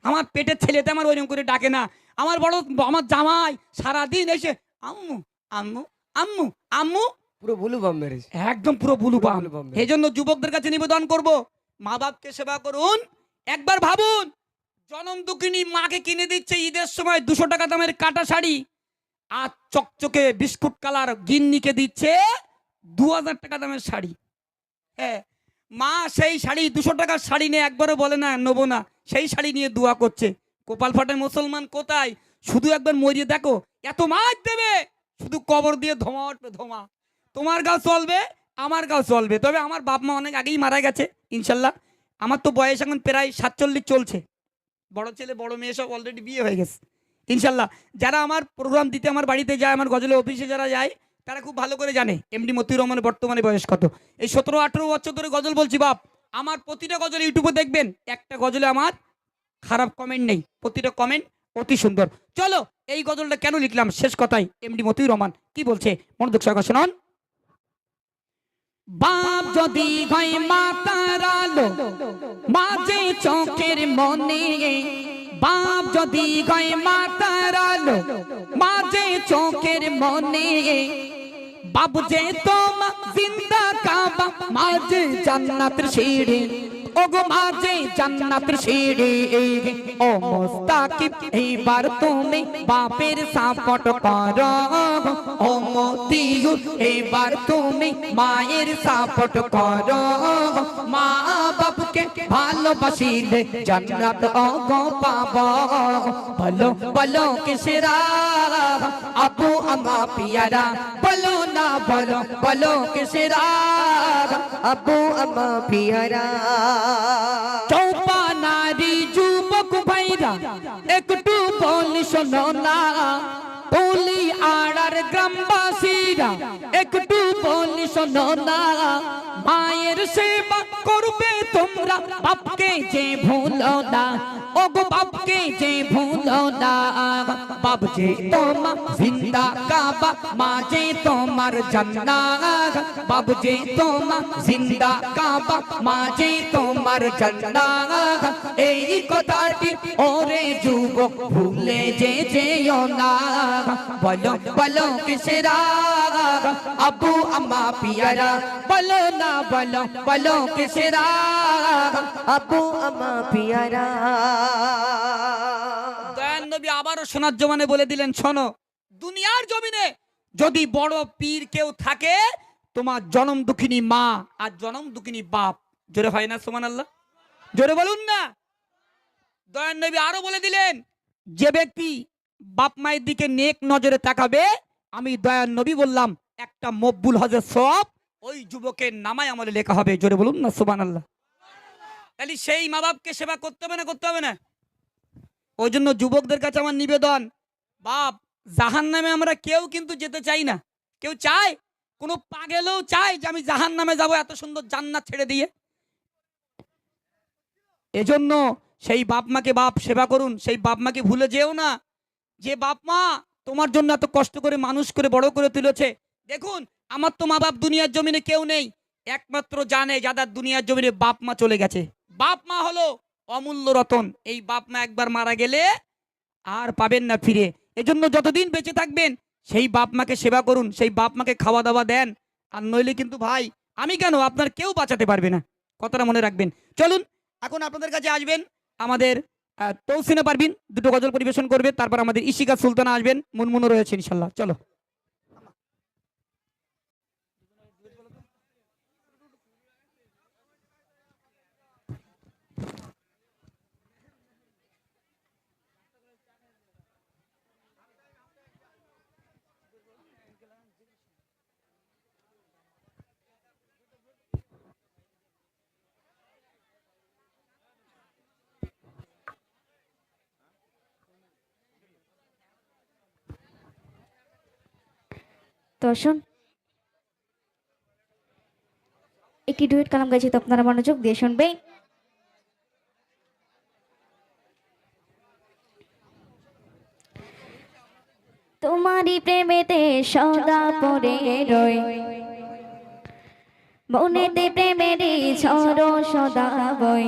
আমার পেটের ছেলেতে আমার ওইরকম করে ডাকে না। আমার জামাই সারাদিন এসে আম্মু আম্মু আম্মু আম্মু, পুরো বুলু বাম মেরেছে। একদম পুরো বুলু পাম। বুলু পাম। এই জন্য যুবকদের কাছে নিবেদন করব, মা বাপকে সেবা করুন। একবার ভাবুন, জনম দুঃখিনী মাকে কিনে দিচ্ছে ঈদের সময় 200 টাকা দামের কাটা শাড়ি, আর চকচকে বিস্কুট কালার গিন্নিকে দিচ্ছে 2000 টাকা দামের শাড়ি। হ্যাঁ, মা সেই শাড়ি 200 টাকার শাড়ি নিয়ে একবারও বলে না নেবো না, সেই শাড়ি নিয়ে দোয়া করছে। কপাল ফাটে মুসলমান কোথায়? শুধু একবার মরিয়ে দেখো, এত মাছ দেবে, শুধু কবর দিয়ে ধোঁয়া উঠবে ধোঁয়া। তোমার গাও চলবে, আমার গাও চলবে। তবে আমার বাপ মা অনেক আগেই মারা গেছে ইনশাল্লাহ। আমার তো বয়স এখন প্রায় 47 চলছে। বড় ছেলে বড় মেয়ে সব অলরেডি বিয়ে হয়ে গেছে ইনশাল্লাহ। যারা আমার প্রোগ্রাম দিতে আমার বাড়িতে যায়, আমার গজলের অফিসে যারা যায়, তারা খুব ভালো করে জানে এমডি মতিউর রহমানের বর্তমানে বয়স কত। এই 17-18 বছর ধরে গজল বলছি বাপ। আমার প্রতিটা গজল ইউটিউবে দেখবেন, একটা গজলে আমার খারাপ কমেন্ট নেই, প্রতিটা কমেন্ট অতি সুন্দর। চলো, এই গজলটা কেন লিখলাম, শেষ কথায় এমডি মতিউর রহমান কি বলছে মনোযোগ সহকারে শুনুন। বাপ যদি হয় মাতার আলো, মাঝে চোখের মনে, বাপ যদি হয় মাতার আলো, মাঝে চোখের মনে, বাপ যে তোমা জিন্দা কাবা, মাঝে জান্নাতের সিঁড়ি, ওগো মাঝে জান্নাতের সিঁড়ি। ও মুস্তাকিব এইবার তুমি বাপের সাপোর্ট করো, ও মতিউর এইবার তুমি মায়ের সাপোর্ট করো। মা বাপকে ভালোবাসিলে জান্নাত ওগো পাবো। বলো বলো কিসরা আবু আমা পিয়ারা, বলো না বলো বলো কিসরা আব্বু আম্মা পিয়ারা। চৌপা নারী যুবক ভাইরা একটু বলি শোনো না, বলি আড়ার গ্রামবাসীরা একটু বলি শোনো না, মায়ের সেবা করবে তোমরা, বাপকে যে ভুলো না, ওগো বাপকে যে ভুলো না। বাপ যে তোমার জিন্দা কাবা, মা যে তোমার জান্নাত, বাপ যে তোমার জিন্দা কাবা, মা যে তোমার জান্নাত। এই কথাটি ওরে যুবক ভুলে যেও না। বলো বলো কিসরা আবু আম্মা পিয়ারা, বলো না বলো বলো কিসরা আব্বু আম্মা পিয়ারা। দয়ান নবী আবারও সোনার জমানে বলে দিলেন, শোনো, দুনিয়ার জমিনে যদি বড় পীর কেউ থাকে, তোমার জনম দুঃখিনী মা আর জনম দুঃখিনী বাপ। জোরে হয় না সুবহানাল্লাহ? জোরে বলুন না। দয়ান নবী আরো বলে দিলেন, যে ব্যক্তি বাপ মায়ের দিকে নেক নজরে তাকাবে, আমি দয়ান নবী বললাম একটা মকবুল হজের সওয়াব ওই যুবকের নামায় আমলে লেখা হবে। জোরে বলুন না সুবহানাল্লাহ। তাহলে সেই মা বাপকে সেবা করতে হবে না, করতে হবে না? ওই জন্য যুবকদের কাছে আমার নিবেদন, বাপ জাহান্নামে আমরা কেউ কিন্তু যেতে চাই না। কেউ চায়? কোনো পাগলেও চায় যে আমি জাহান্নামে যাব এত সুন্দর জান্নাত ছেড়ে দিয়ে? এজন্য সেই বাপ মাকে বাপ সেবা করুন, সেই বাপ মাকে ভুলে যেও না। যে বাপ মা তোমার জন্য এত কষ্ট করে মানুষ করে বড় করে তুলেছে। দেখুন, আমার তো মা বাপ দুনিয়ার জমিনে কেউ নেই, একমাত্র জানে যাদের দুনিয়ার জমিনে বাপ মা চলে গেছে। বাপ মা হলো অমূল্য রতন, এই বাপ মা একবার মারা গেলে আর পাবেন না ফিরে। এজন্য যতদিন বেঁচে থাকবেন সেই বাপ মাকে সেবা করুন, সেই বাপ মাকে খাওয়া দাওয়া দেন। আর নইলে কিন্তু ভাই, আমি কেন, আপনার কেউ বাঁচাতে পারবে না, কথাটা মনে রাখবেন। চলুন, এখন আপনাদের কাছে আসবেন আমাদের তৌসিনা পারভিন, দুটো গজল পরিবেশন করবে, তারপর আমাদের ইশিকা সুলতানা আসবেন, মুনমুনও রয়েছে ইনশাল্লাহ। চলো। তো আসুন একটি ডুয়েট কালাম গাইছি, তো আপনারা মনোযোগ দিয়ে শুনবে। তোমারই প্রেমেতে সদা পড়ে রই, মনেতে প্রেমেরই ঝড় সদা বই।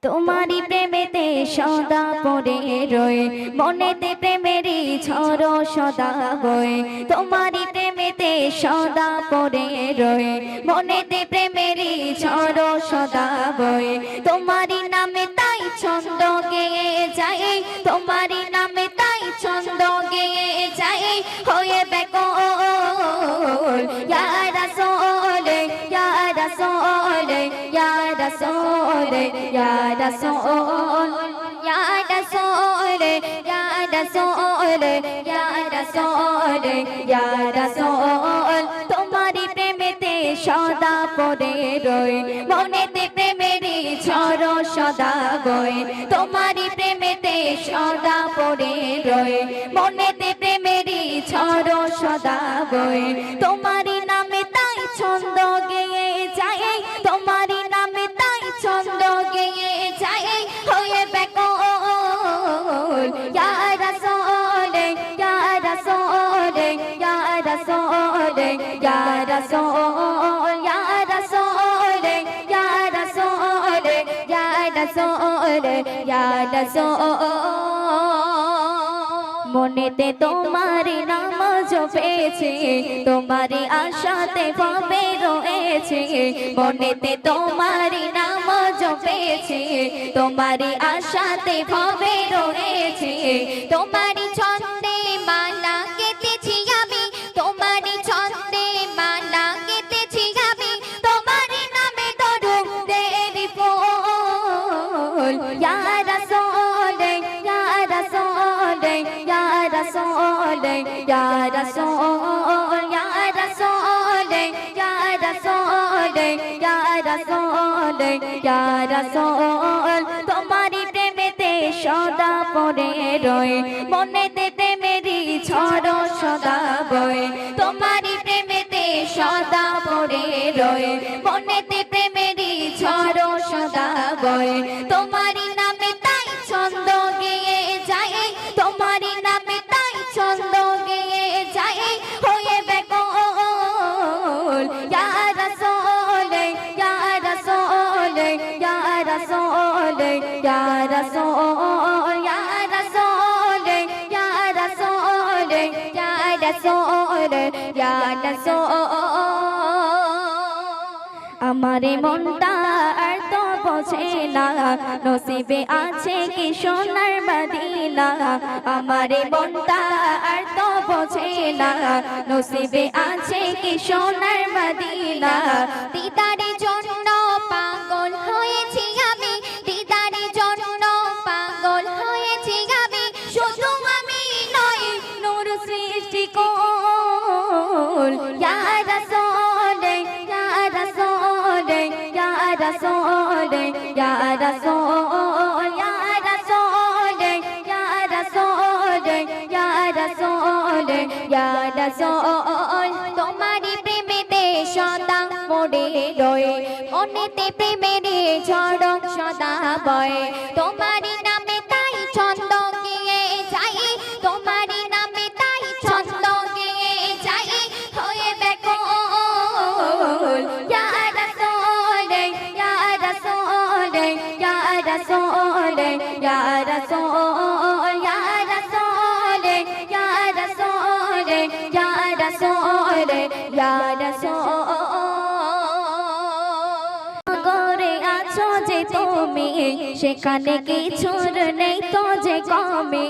তোমারই প্রেমেতে সদা পড়ে রই, মনেতে প্রেমেরই ঝড় সদা বই। তোমারই প্রেমেতে সদা পড়ে রই, মনেতে প্রেমেরই ঝড় সদা বই। তোমারই নামে তাই ছন্দ গেয়ে যাই, তোমারই নামে তাই ছন্দ গেয়ে যাই, হয়ে বেকল ইয়া রাসূল ইয়া রাসূল ইয়া রাসূল ইয়া রাসূল ইয়া রাসূল ইয়া রাসূল ইয়া রাসূল ইয়া রাসূল। তোমারই প্রেমেতে সদা পড়ে রই, মনেতে প্রেমেরই ঝড় সদা বই। তোমারই প্রেমেতে সদা পড়ে রই, মনেতে প্রেমেরই ঝড় সদা বই। তোমারই নামে তাই ছন্দ গেয়ে যাই, তোমারই নামে তাই ছন্দ গেয়ে যাই, হয়ে বেকল ইয়া রাসূল ইয়া রাসূল ইয়া রাসূল ইয়া রাসূল ইয়া রাসূল ইয়া রাসূল ইয়া রাসূল ইয়া রাসূল। মনেতে তোমার নাম জপেছি, তোমারই আশাতে ভাবে রয়েছে। মনেতে তোমার নাম জপেছি, তোমারই আশাতে ভাবে রয়েছে। তোমারই ছন্দে মালা কেটেছি আমি, তোমারই ছন্দে মালা কেটেছি আমি, তোমারই নামে দরুদ দেবি ফুল। ইয়া রাসূল ইয়া রাসূল ইয়া রাসূল ইয়া রাসূল ইয়া রাসূল ইয়া রাসূল ইয়া রাসূল ইয়া রাসূল। তোমারই প্রেমেতে সদা পড়ে রই, মনেতে প্রেমেরই ঝড় সদা বই। তোমারই প্রেমেতে সদা পড়ে রই, মনেতে প্রেমেরই ঝড় সদা বই। তোমারই নামে তাই ছন্দ গেয়ে যাই, তোমারই নামে তাই ছন্দ গেয়ে যাই, হয়ে বেকল ইয়া রাসূল ইয়া রাসূল ইয়া রাসূল ইয়া রাসূল ইয়া রাসূল ইয়া রাসূল ইয়া রাসূল ইয়া রাসূল। আমারে মনটা আর তো বোঝে না, নসিবে আছে কি সোনার মদিনা। আমারে মনটা আর তো বোঝে না, নসিবে আছে কি সোনার মদিনা। দিদারে জন্য পাগল হয়েছি আমি, দিদারে জন্য পাগল হয়েছি আমি, শুধু আমি নয় নূর সৃষ্টি কুল। ইয়া রাসূল ইয়া রাসূল ইয়া রাসূল ইয়া রাসূল ইয়া রাসূল ইয়া রাসূল ইয়া রাসূল ইয়া রাসূল। তোমারই প্রেমেতে সদা পড়ে রই, মনেতে প্রেমেরই ঝড় সদা বয়। তোমারই নামে তাই ছন্দ গেয়ে যাই, তোমারই নামে তাই ছন্দ গেয়ে যাই, হয়ে বেকল ইয়া রাসূল ইয়া রাসূল ইয়া রাসূল ইয়া রাসূল ইয়া রাসূল ইয়া রাসূল ইয়া রাসূল ইয়া রাসূল। গরে আছো যে তুমি, সেখানে কিছুর নেই তো যে কমে।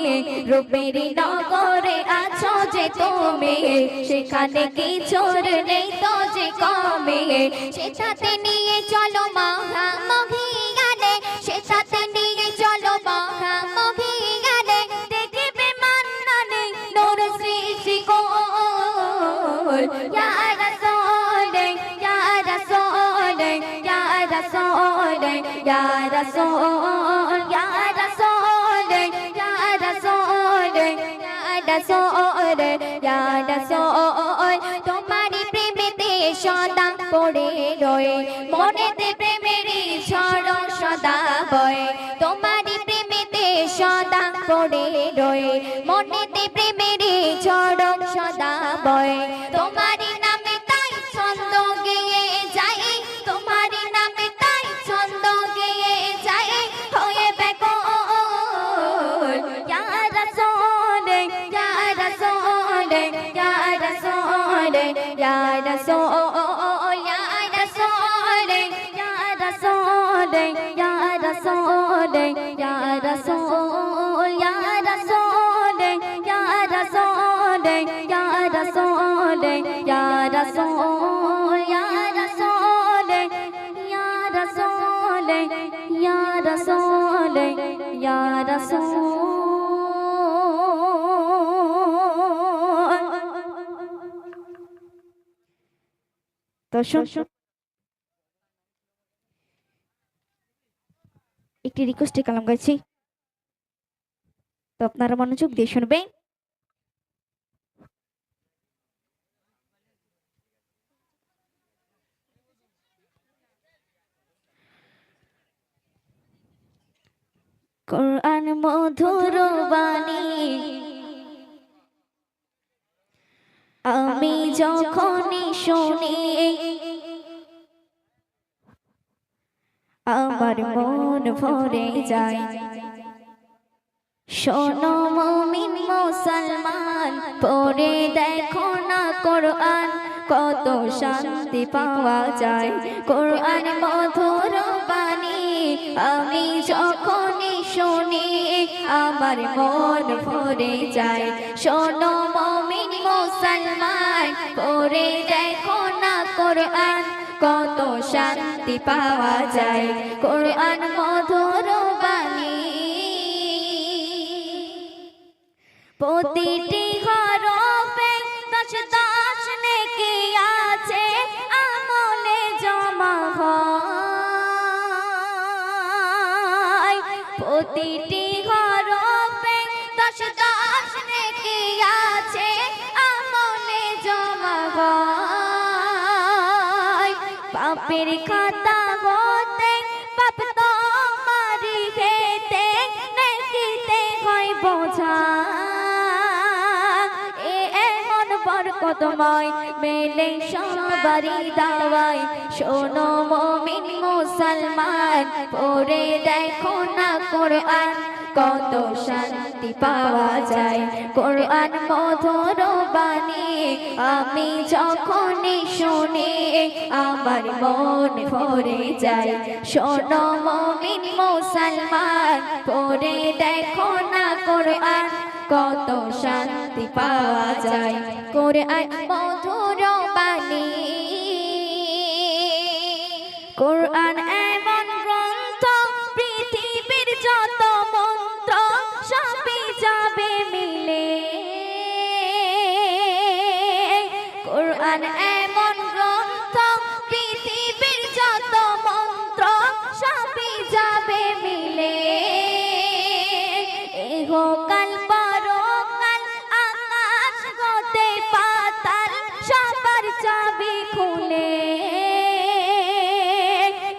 রূপেরই নগরে আছো যে তুমি, সেখানে কিছুর নেই তো যে কমে। সেটাতে নিয়ে চলো মহামহিয়ানে, সেটাতে নিয়ে চলো মহামহিয়ানে, দেখবে মান্নানে নূর সৃষ্টি কুল। ইয়া রাসূল ইয়া রাসূল ইয়া রাসূল ইয়া রাসূল ইয়া রাসূল ইয়া রাসূল ইয়া রাসূল ইয়া রাসূল তোমারি প্রেমেতে সদা পড়ে রয়ে মনেতে প্রেমের ঝড় সদা বয়ে তোমারি প্রেমেতে সদা পড়ে রয়ে মনেতে প্রেমের ঝড় সদা বয়ে তোমারি নামে তাই ছন্দ গেয়ে যাই তোমারি নামে তাই ছন্দ গেয়ে যাই হয়ে বেকুল ইয়া রাসূল ইয়া রাসূল ইয়া রাসূল ইয়া রাসূল ইয়া রাসূল ইয়া রাসূল ইয়া রাসূল ইয়া রাসূল ইয়া রাসূল ইয়া রাসূল ইয়া রাসূল ইয়া রাসূল ইয়া রাসূল ইয়া রাসূল ইয়া রাসূল ইয়া রাসূল দর্শক একটি রিকোয়েস্টে কালাম গাইছি, তো আপনারা মনোযোগ দিয়ে শুনবেন। কোরআন মধুর বাণী আমি যখনই শুনি আমার মন ভরে যায়। শোনো মুমিন মুসলমান পড়ে দেখো না কোরআন কত শান্তি পাওয়া যায়। কোরআন মধুর বাণী আমি যখনই শুনি আমার মন ভরে যায়। শোনো মুমিন মুসলমান পড়ে দেখো না কোরআন কত শান্তি পাওয়া যায়। কোরআন মধুর বাণী প্রতিটি হরফে 10 নেকি আছে আমলে জমা হয়। প্রতিটি হরফে 10 নেকি আছে আমলে জমা হয়। পাপের খাতা হতে পাপ তোমারি খেতে নেকিতে হয় বোঝা। বরকতময় মেলে সবারই দাওয়ায়। শোনো মুমিন মুসলমান পড়ে দেখো না কোরআন কত শান্তি পাওয়া যায়। কোরআন মধুর বাণী আমি যখনই শুনি আমার মন ভরে যায়। শোনো মুমিন মুসলমান পড়ে দেখো না কোরআন কত শান্তি পাওয়া যায়। কোরআন মধুর বাণী কোরআন এমন গ্রন্থ পৃথিবীর যত মন্ত্র সবই যাবে মিলে। কোরআন এমন গ্রন্থ পৃথিবীর যত মন্ত্র সবই যাবে মিলে। ইহকাল পরকাল আকাশ হতে পাতাল সবার চাবি খুলে।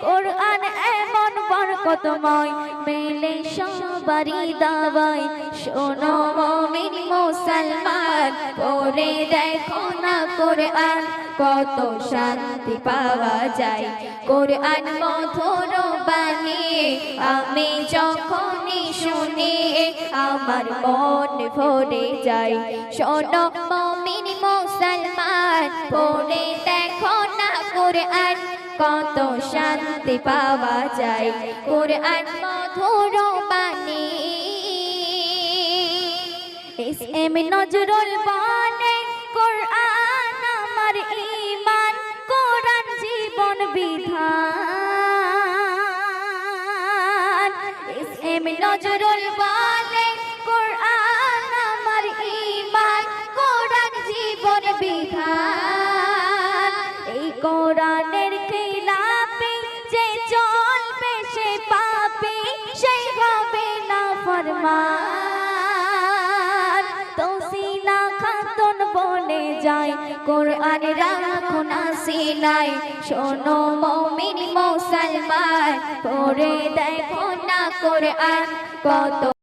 কোরআন এমন বরকতময় মেলে সবারই দাওয়ায়। শোনো মুমিন মুসলমান পড়ে দেখো না কোরআন কত শান্তি পাওয়া যায়। কোরআন মধুর বাণী আমি যখনই শুনি আমার মন ভরে যায়। শোনো মুমিন মুসলমান পড়ে দেখো না কোরআন কত শান্তি পাওয়া যায়। কোরআন মধুর বাণী এসএম নজরুল বলে কোরআন আমার ঈমান কোরআন জীবন বিধান। এসএম নজরুল বলে কোরআন আমার ঈমান কোরআন জীবন বিধান। এই কোরআনের খিলাফে যে চলবে সে পাপী সেই হবে না ফরমান। তৌসিফ কোরআন রাখো না সিনায় শোনো মুমিন মুসলমান পড়ে দেখো না কোরআন কত